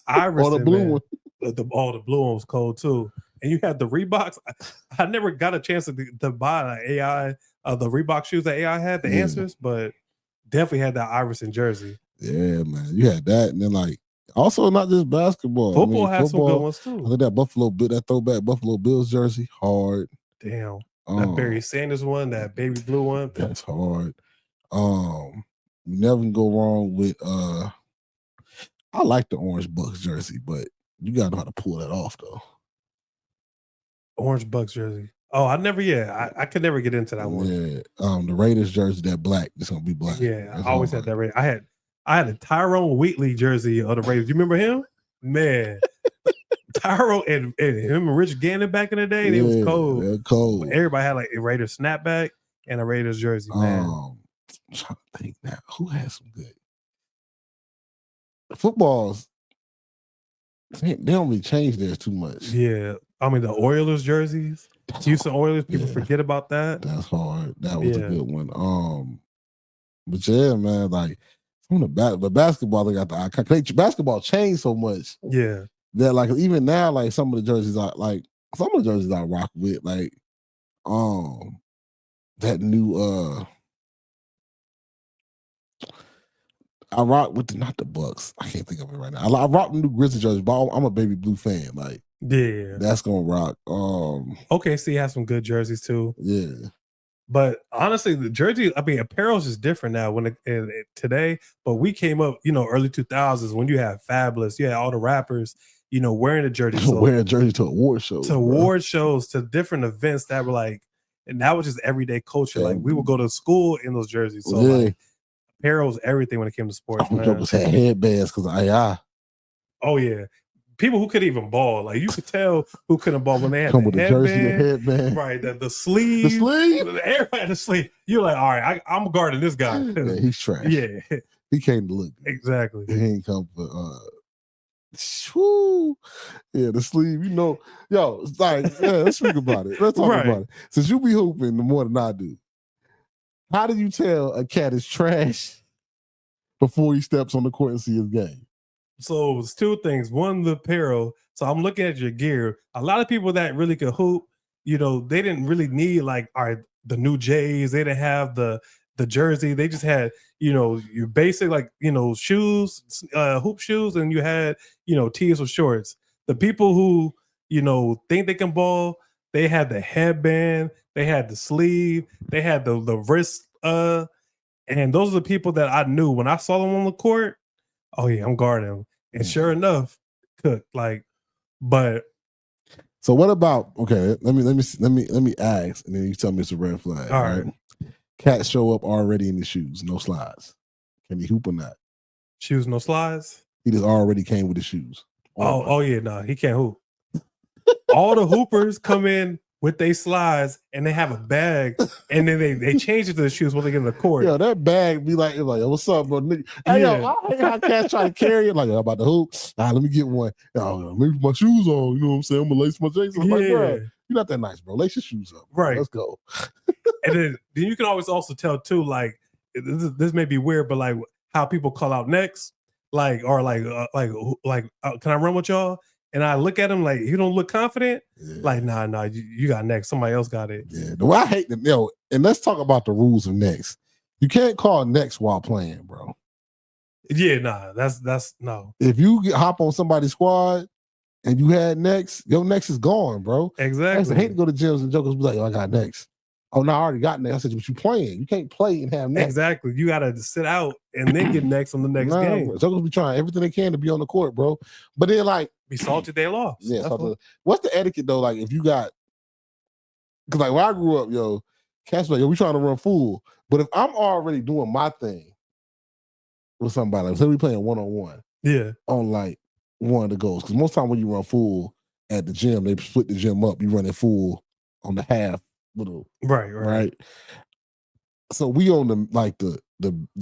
Or the blue one. The blue one was cold too. And you had the Reeboks. I never got a chance to buy an AI the Reebok shoes that AI had, the answers, but definitely had that Iverson jersey. Yeah, man. You had that, and then like also not just basketball. Football has some good ones too. I think that throwback Buffalo Bills jersey, hard. Damn. That Barry Sanders one, that baby blue one. That's hard. You never can go wrong with I like the Orange Bucks jersey, but you gotta know how to pull that off though. Orange Bucks jersey. Oh, I could never get into that one. Yeah. The Raiders jersey, that black, it's gonna be black. Yeah, I always had that Raider. I had a Tyrone Wheatley jersey of the Raiders. You remember him? Man. Pyro and him and Rich Gannon back in the day, they was cold. They're cold. Everybody had like a Raiders snapback and a Raiders jersey, man. I'm trying to think now. Who has some good footballs? They don't really change theirs too much. Yeah. I mean, the Oilers jerseys, Houston Oilers, people forget about that. That's hard. That was a good one. But yeah, man, like some of the basketball, they got the icon. Basketball changed so much. Yeah. That like even now, like some of the jerseys I rock with, like that new I rock with not the Bucks. I can't think of it right now. I rock the new Grizzly jersey, but I'm a baby blue fan. Like, yeah, that's gonna rock. OKC has some good jerseys too. Yeah, but honestly, the jersey, I mean, apparel is just different now. Today, but we came up, early 2000s when you had Fabulous, you had all the rappers, wearing a jersey, wearing a jersey to award shows, to different events that were like, and that was just everyday culture. Like we would go to school in those jerseys. So like, apparel was everything when it came to sports. Jokers had headbands because of AI. Oh yeah, people who couldn't even ball, like you could tell who couldn't ball when they had the headband, right? The sleeve, everybody had the sleeve. You're like, all right, I'm guarding this guy. Yeah, he's trash. Yeah, he came to look good. Exactly. He ain't come for. Yeah, the sleeve. Yo, it's like, let's speak about it. Let's talk about it. Since you be hooping the more than I do, how do you tell a cat is trash before he steps on the court and see his game? So it's two things. One, the apparel. So I'm looking at your gear. A lot of people that really could hoop, they didn't really need like the new J's. They didn't have the jersey. They just had, your basic like, shoes, hoop shoes, and you had, tees with shorts. The people who, think they can ball, they had the headband, they had the sleeve, they had the wrist, and those are the people that I knew when I saw them on the court. Oh yeah, I'm guarding them. And sure enough, cooked. Like, but so what about let me ask, and then you tell me it's a red flag. All right. Cats show up already in the shoes, no slides. Can he hoop or not? Shoes, no slides? He just already came with the shoes. Oh yeah, no, he can't hoop. All the hoopers come in with their slides and they have a bag, and then they change it to the shoes when they get in the court. Yeah, that bag be like what's up, bro? Hey, yo, I hate how cats try to carry it. Like, I'm about to hoop. Let me get one. Let me put my shoes on. You know what I'm saying? I'm gonna lace my Jason. I'm like, bro, you're not that nice, bro. Lace your shoes up. Bro. Right. Let's go. And then you can always also tell too, like this may be weird, but like how people call out next, like or can I run with y'all? And I look at him like, you don't look confident. Yeah. Like, nah, you got next. Somebody else got it. Yeah. The way I hate them, and let's talk about the rules of next. You can't call next while playing, bro. Yeah, nah, that's no. If you hop on somebody's squad and you had next, your next is gone, bro. Exactly. I hate to go to gyms and jokers be like, I got next. Oh, no, I already got next. I said, but you playing. You can't play and have next. Exactly. You got to sit out and then get next on the next game. Bro. Jokers be trying everything they can to be on the court, bro. But then, like, be salty they lost. Yeah. What's the etiquette, though? Like, if you got, because, like, when I grew up, cats like, we trying to run full. But if I'm already doing my thing with somebody, like, say we playing one-on-one. Yeah. On, like, one of the goals. Because most time when you run full at the gym, they split the gym up. You run it full on the half. Right. So we on the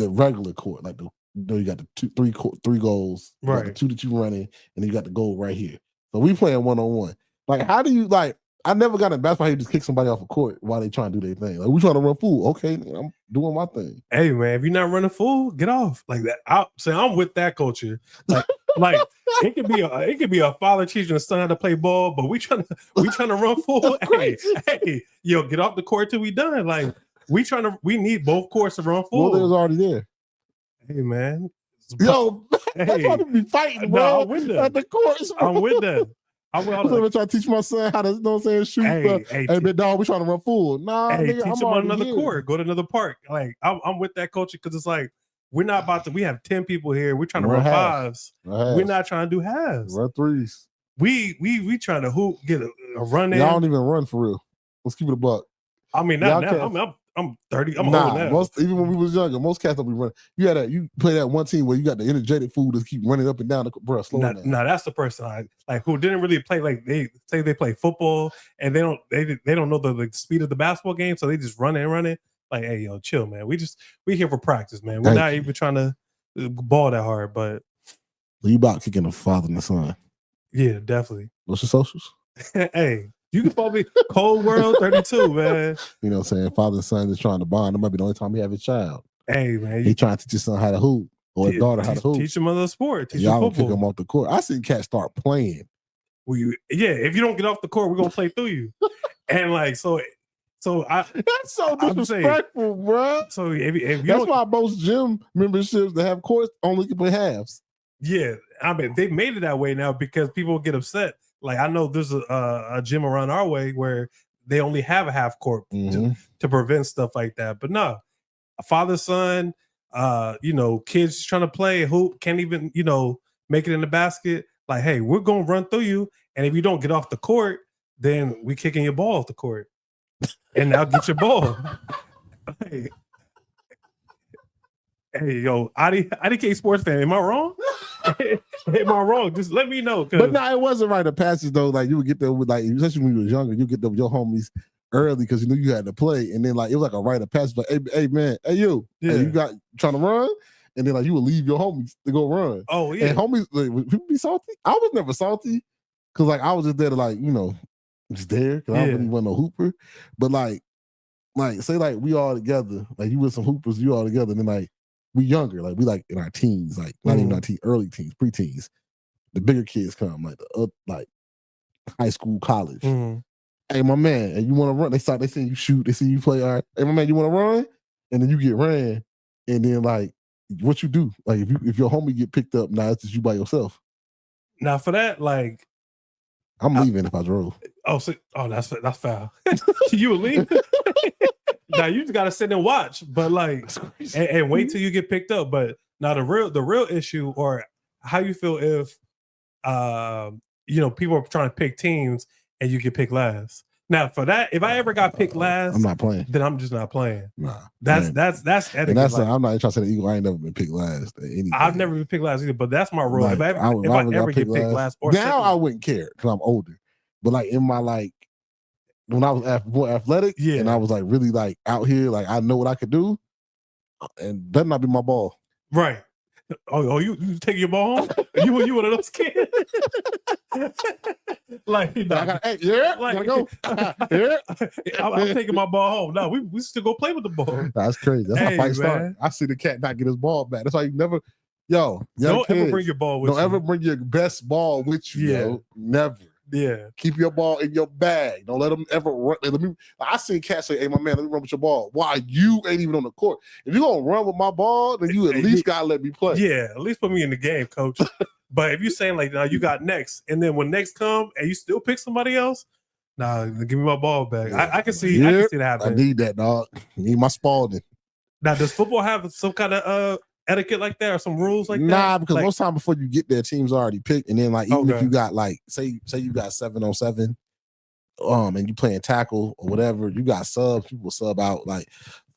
regular court, like you got the three goals, you got the two that you running, and then you got the goal right here. So we playing one-on-one. Like, how do you I never got in basketball. You just kick somebody off a court while they trying to do their thing. Like, we trying to run full. Okay, I'm doing my thing. Hey man, if you're not running full, get off. Like that. I'm with that culture. Like it could be a father teaching a son how to play ball, but we trying to run full. Hey, yo, get off the court till we done. Like we need both courts to run full. Well, they was already there. Hey man, that's why to be fighting, bro. No, I'm with that. At the courts, I'm with that. I'm trying to teach my son how to, shoot. Hey, big dog, we trying to run full. Nah, hey, nigga, teach him on another court. Go to another park. Like I'm with that culture because it's like we're not about to. We have 10 people here. We're trying to run fives. We're not trying to do halves. Run threes. We trying to get a run in. Y'all don't even run for real. Let's keep it a buck. I mean, not now. I'm 30. I'm old now. Even when we was younger, most cats don't be running. You play that one team where you got the energetic fool to keep running up and down. Bro, slow down. Nah, that's the person I like who didn't really play. Like they say they play football and they don't know the speed of the basketball game, so they just running. Like, hey, yo, chill, man. We here for practice, man. We're not even trying to ball that hard, but you about kicking a father and a son. Yeah, definitely. What's your socials? Hey, you can follow me Cold World 32, man. You know what I'm saying? Father and son is trying to bond. That might be the only time he have a child. Hey, man. He trying to teach his son how to hoop or his daughter how to hoop. Teach him another sport. Y'all don't kick him off the court. I seen cats start playing. If you don't get off the court, we're gonna play through you. And like so that's so disrespectful, bro. So if that's why most gym memberships that have courts only can play halves. Yeah, I mean they made it that way now because people get upset. Like I know there's a gym around our way where they only have a half court to prevent stuff like that. But no, a father son, kids trying to play hoop can't even make it in the basket. Like, hey, we're gonna run through you, and if you don't get off the court, then we kicking your ball off the court. And now get your ball. Hey, yo, IDK sports fan, am I wrong? Am I wrong? Just let me know. But no, it wasn't right of passage though. Like you would get there with especially when you was younger, you get there with your homies early because you knew you had to play, and then like it was like a rite of passage. Like, hey man, hey you, hey, you got trying to run, and then like you would leave your homies to go run. Oh yeah, and homies like, people be salty. I was never salty because like I was just there to just there because I really wasn't no hooper. But like say like we all together, like you with some hoopers, you all together, and then like we younger, like we like in our teens, like not even our early teens, preteens. The bigger kids come, like like high school, college. Hey, my man, and you want to run? They see you shoot, they see you play. All right, hey, my man, you want to run? And then you get ran, and then like what you do? Like if your homie get picked up, now it's just you by yourself. Now for that, like I'm leaving if I drove. That's foul. You would leave? Now you just gotta sit and watch, but like and wait till you get picked up. But now the real issue, or how you feel if people are trying to pick teams and you get picked last. Now for that, if I ever got picked last, I'm not playing. Then I'm just not playing. Nah, that's etiquette. And that's I'm not trying to say the Eagle. I ain't never been picked last. I've never been picked last either, but that's my rule. Like, if I ever get picked last, or now second, I wouldn't care because I'm older. But like in my when I was more athletic, and I was like really like out here, like I know what I could do, and better not be my ball. Right. Oh, you taking your ball home? you one of those kids? Like, no. Gotta go. I'm taking my ball home. No, we still go play with the ball. That's crazy. That's how fight starts. I see the cat not get his ball back. That's why you never, don't ever bring your ball with you. Don't ever bring your best ball with you. Yo. Never. Yeah. Keep your ball in your bag. Don't let them ever run. I seen cats say, hey, my man, let me run with your ball. Why you ain't even on the court? If you're going to run with my ball, then you at least got to let me play. Yeah, at least put me in the game, coach. But if you're saying like, now you got next, and then when next come and you still pick somebody else, nah, give me my ball back. Yeah. I can see that happening. I need that, dog. I need my Spalding. Now, does football have some kind of etiquette like that or some rules like that? Nah, because most time before you get there, teams already picked, and then like even if you got like say you got 7-on-7, and you playing tackle or whatever, you got subs. People sub out. Like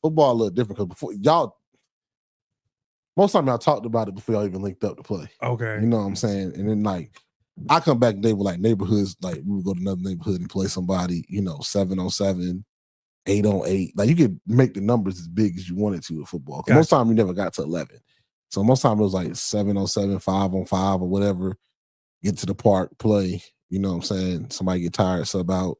football a little different because before y'all, most time y'all talked about it before y'all even linked up to play. Okay, you know what I'm saying? And then like I come back today with like neighborhoods, like we would go to another neighborhood and play somebody, 7-on-7. 8-on-8, like you could make the numbers as big as you wanted to with football. Gotcha. Most time you never got to 11, so most time it was like 7-on-7, 5-on-5, or whatever. Get to the park, play. You know what I'm saying? Somebody get tired, sub out.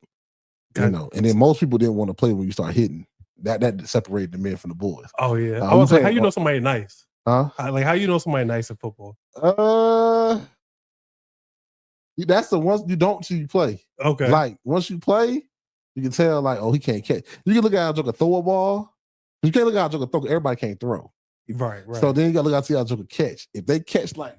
And then most people didn't want to play when you start hitting. That separated the men from the boys. Oh yeah. I was like, how you know somebody nice? Huh? Like how you know somebody nice in football? That's the ones you don't till you play. Okay. Like once you play, you can tell, like, oh, he can't catch. You can look at how Joker throw a ball. You can't look at how Joker throw. Everybody can't throw. Right. So then you got to look out see how Joker catch. If they catch like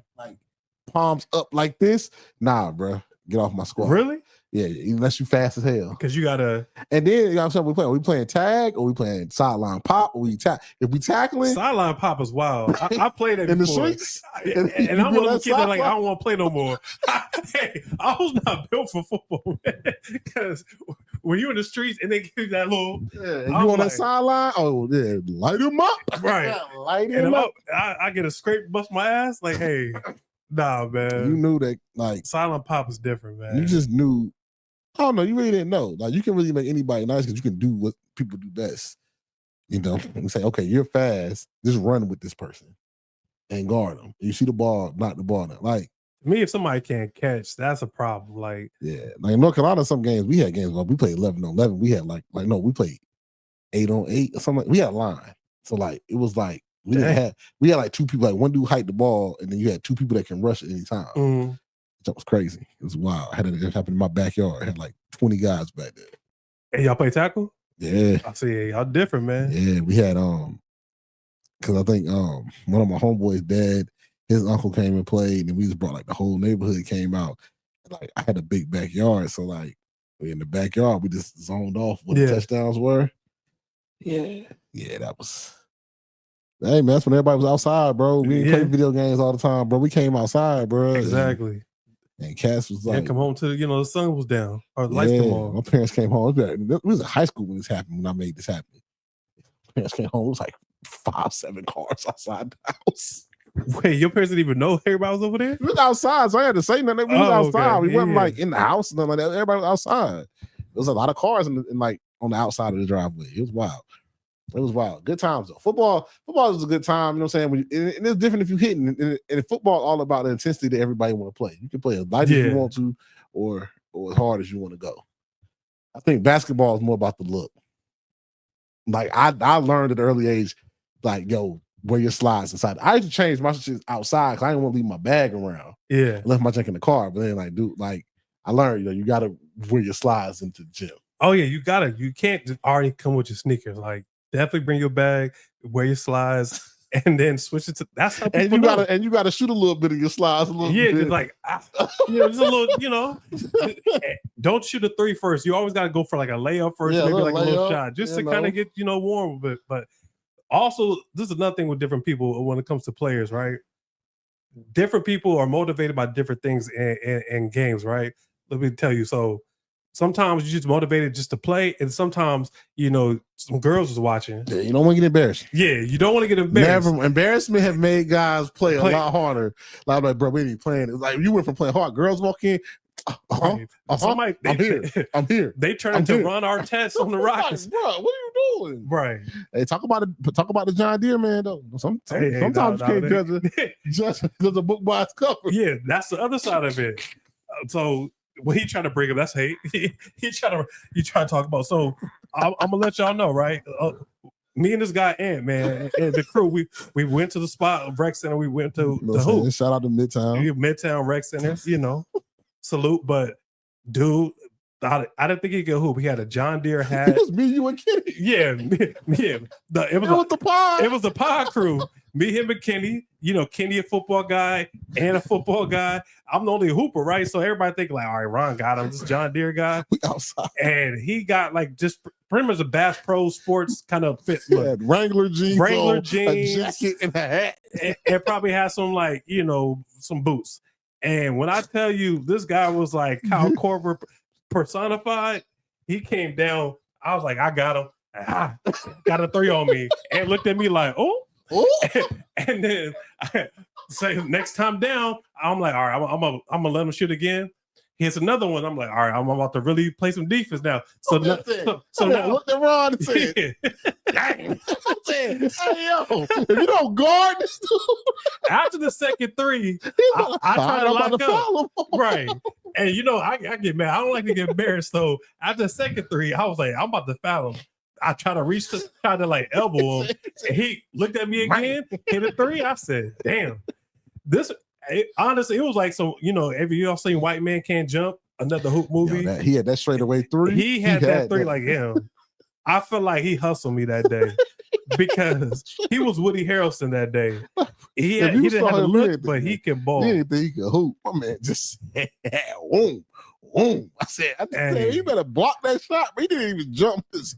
palms up like this, nah, bro, get off my squad. Really? Yeah, unless you fast as hell. Because you gotta. And then you got to we playing. Are we playing tag or we playing sideline pop? Or we if we tackling, sideline pop is wild. I played it in before. the streets, and I'm one of the kids that like I don't want to play no more. I was not built for football, man. Because when you in the streets and they give you that little, and you on that sideline, oh yeah, light him up, right? Light him up. I get a scrape, bust my ass, like, hey, nah, man. You knew that, like, silent pop is different, man. You just knew. I don't know. You really didn't know. Like, you can really make anybody nice because you can do what people do best. You know, and say, okay, you're fast. Just run with this person and guard them. You see the ball, knock the ball down. Like, me, if somebody can't catch, that's a problem. Like, yeah, like in North Carolina, some games we had games where we played 11-on-11. We had we played 8-on-8 or something. We had a line, so like it was like we had like two people. Like one dude hiked the ball, and then you had two people that can rush at any time. Mm-hmm. That was crazy. It was wild. I had it happen in my backyard. I had like 20 guys back there. And y'all play tackle? Yeah, I see. Y'all different, man. Yeah, we had because I think one of my homeboys' dad. His uncle came and played, and we just brought like the whole neighborhood came out. And, like I had a big backyard, so like in the backyard we just zoned off what the touchdowns were. Yeah, that was. Hey man, that's when everybody was outside, bro. We didn't play video games all the time, bro. We came outside, bro. Exactly. And Cass was like, come home to the sun was down or the lights come on. My parents came home. We was in high school when this happened. When I made this happen, my parents came home. It was like 5-7 cars outside the house. Wait, your parents didn't even know everybody was over there? We was outside, so I had to say nothing. We was outside. Okay. We wasn't like in the house, nothing like that. Everybody was outside. There was a lot of cars in like on the outside of the driveway. It was wild. It was wild. Good times though. Football is a good time. You know what I'm saying? And it's different if you hit. And football is all about the intensity that everybody want to play. You can play as light as you want to, or as hard as you want to go. I think basketball is more about the look. Like I learned at an early age, like wear your slides inside. I used to change my shit outside because I didn't want to leave my bag around. Yeah. I left my drink in the car. But then I learned, you gotta wear your slides into the gym. Oh yeah, you can't just already come with your sneakers. Like definitely bring your bag, wear your slides, and then switch it to that's how people know. You gotta shoot a little bit of your slides a little bit. Just like just a little, don't shoot a 3 first. You always gotta go for like a layup first, maybe like a little shot. Just to kind of get warm with it. But also, this is another thing with different people when it comes to players, right? Different people are motivated by different things in games, right? Let me tell you. So sometimes you're just motivated just to play, and sometimes, some girls is watching. Yeah, you don't want to get embarrassed. Yeah, you don't want to get embarrassed. Never. Embarrassment have made guys play a lot harder. Like, bro, we ain't playing. It's like you went from playing hard. Girls walk in. Somebody, I'm here. They turn into Ron Artest on the Rockets. Bro, what are you doing? Right. Hey, talk about the John Deere man though. Sometimes you can't judge a book by its cover. Yeah, that's the other side of it. So when he trying to bring up, that's hate. he trying to talk about. So I'm gonna let y'all know, right? Me and this guy Ant, man, and the crew, we went to the spot of Rec Center. We went to the hoop. Shout out to Midtown Rec Center. Salute, but dude, I didn't think he could hoop. He had a John Deere hat. It was me, you, and Kenny. Yeah. It was the pod. It was the pod crew. Me, him, and Kenny. Kenny a football guy and a football guy. I'm the only hooper, right? So everybody think like, all right, Ron got him. This John Deere guy. We outside. And he got like just pretty much a Bass Pro Sports kind of fit look. Wrangler jeans, a jacket, and a hat. and probably had some like, some boots. And when I tell you this guy was like Kyle Korver personified, he came down. I was like, I got him. Got a 3 on me. And looked at me like, oh. And then I say next time down, I'm like, all right, I'm gonna let him shoot again. Here's another one. I'm like, all right, I'm about to really play some defense now. So now look at Ron and say, dang. Hey, yo, if you don't guard this dude. After the second 3, I try to lock up. Right. And I get mad. I don't like to get embarrassed. So after the second 3, I was like, I'm about to foul him. I try to reach try to like elbow him. And he looked at me again, hit a 3. I said, damn. Honestly, it was like, so, every y'all seen White Man Can't Jump, another hoop movie. He had that straightaway 3. He had that 3 like him. I feel like he hustled me that day because he was Woody Harrelson that day. He didn't have a look, but he can ball. He didn't think he could hoop. My man just boom. I said, you better block that shot. But he didn't even jump this.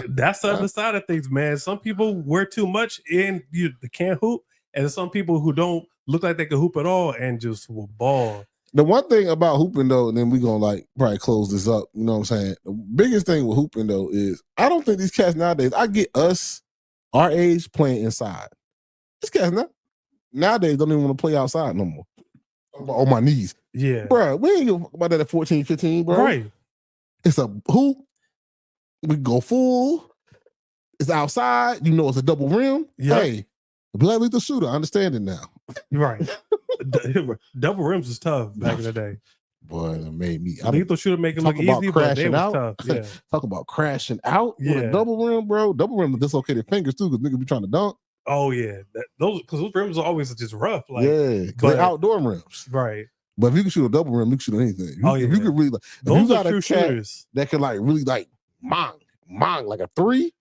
That's the other side of things, man. Some people wear too much and they can't hoop, and some people who don't look like they can hoop at all and just will ball. The one thing about hooping though, and then we're gonna like probably close this up, you know what I'm saying? biggest thing with hooping though is I don't think these cats nowadays. I get us our age playing inside. These cats nowadays don't even want to play outside no more. On my knees. Yeah. Bro, we ain't give about that at 14, 15, bro. Right. It's a hoop. We go full. It's outside. You know it's a double rim. Yep. Hey, blood lethal shooter. I understand it now. Right. Double rims is tough back in the day. Boy, it made me. Lethal shooter make it look easy, but they was tough. Yeah. Talk about crashing out with a double rim, bro. Double rim with dislocated fingers too, because niggas be trying to dunk. Oh yeah, those rims are always just rough. Like, yeah, but they're outdoor rims, right? But if you can shoot a double rim, you can shoot anything. If you can really, like, those are true shooters that can like really like mong like a 3.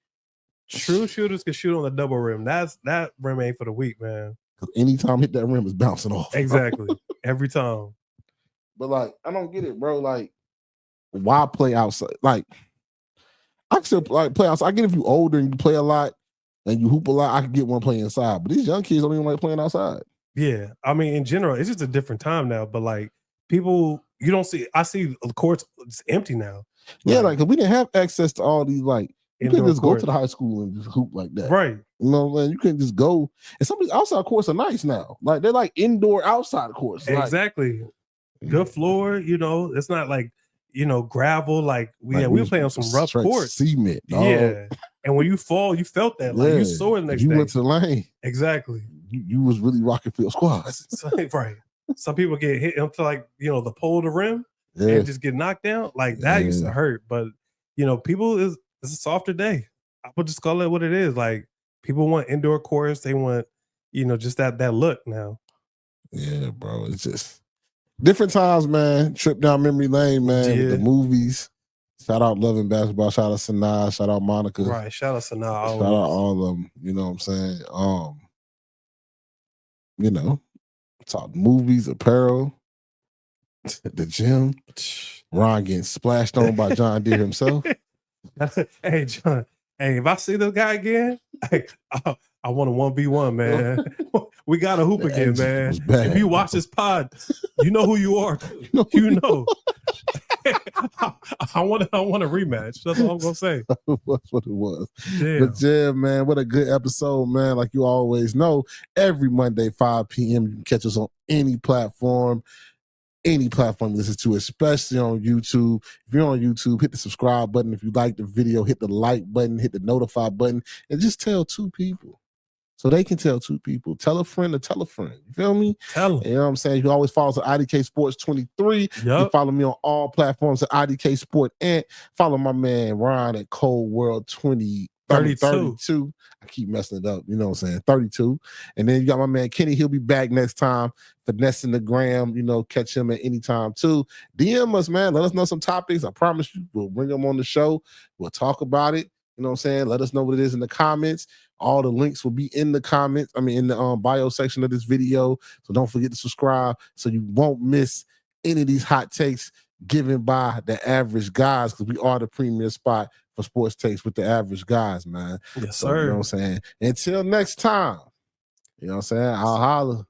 True shooters can shoot on the double rim. That rim ain't for the weak, man. Because anytime hit that rim is bouncing off. Exactly, every time. But like, I don't get it, bro. Like, why play outside? Like, I can still like play outside. I get if you older and you play a lot and you hoop a lot, I can get one playing inside. But these young kids don't even like playing outside. Yeah, I mean, in general, it's just a different time now. But like, people, you don't see. I see the courts it's empty now. Yeah, like, cause we didn't have access to all these like. You couldn't just go to the high school and just hoop like that. Right. You know what I mean? You couldn't just go. And some of these outside courts are nice now. Like, they're like indoor outside courts. Exactly. Like, good floor, you know, it's not like, you know, gravel. Like we were playing on some rough courts. Cement. Dog. Yeah. And when you fall, you felt that. Like, you saw it the next day. You went to the lane. Exactly. You was really rocking field squads. Right. Some people get hit into like, you know, the pole of the rim and just get knocked down. Like that used to hurt. But, you know, it's a softer day. I would just call it what it is. Like, people want indoor courts. They want, you know, just that look now. Yeah, bro. It's just different times, man. Trip down memory lane, man. With the movies. Shout out Love and Basketball. Shout out Sanaa. Shout out Monica. Right. Shout out Sanaa. Shout out all of them. You know what I'm saying? You know, talk movies, apparel, the gym. Ron getting splashed on by John Deere himself. Hey, John. Hey, if I see this guy again, I want a 1v1, man. We got to hoop again, man. If you watch this pod, you know who you are. You know. I want a rematch. That's all I'm gonna say. That's what it was. Damn. But yeah, man, what a good episode, man. Like you always know, every Monday, 5 p.m., you can catch us on any platform you listen to, especially on YouTube. If you're on YouTube, hit the subscribe button. If you like the video, hit the like button, hit the notify button, and just tell 2 people. So they can tell 2 people. Tell a friend to tell a friend. You feel me? Tell them. You know what I'm saying? You always follow us at IDK Sports 23. Yep. You follow me on all platforms at IDK Sport. And follow my man Ron at Cold World 32. I keep messing it up. You know what I'm saying? 32. And then you got my man Kenny. He'll be back next time. Finessing the gram. You know, catch him at any time too. DM us, man. Let us know some topics. I promise you, we'll bring them on the show. We'll talk about it. You know what I'm saying? Let us know what it is in the comments. All the links will be in the comments. I mean, in the bio section of this video. So don't forget to subscribe so you won't miss any of these hot takes given by the average guys, because we are the premier spot for sports takes with the average guys, man. Yes, so, sir. You know what I'm saying? Until next time, you know what I'm saying? I'll holler.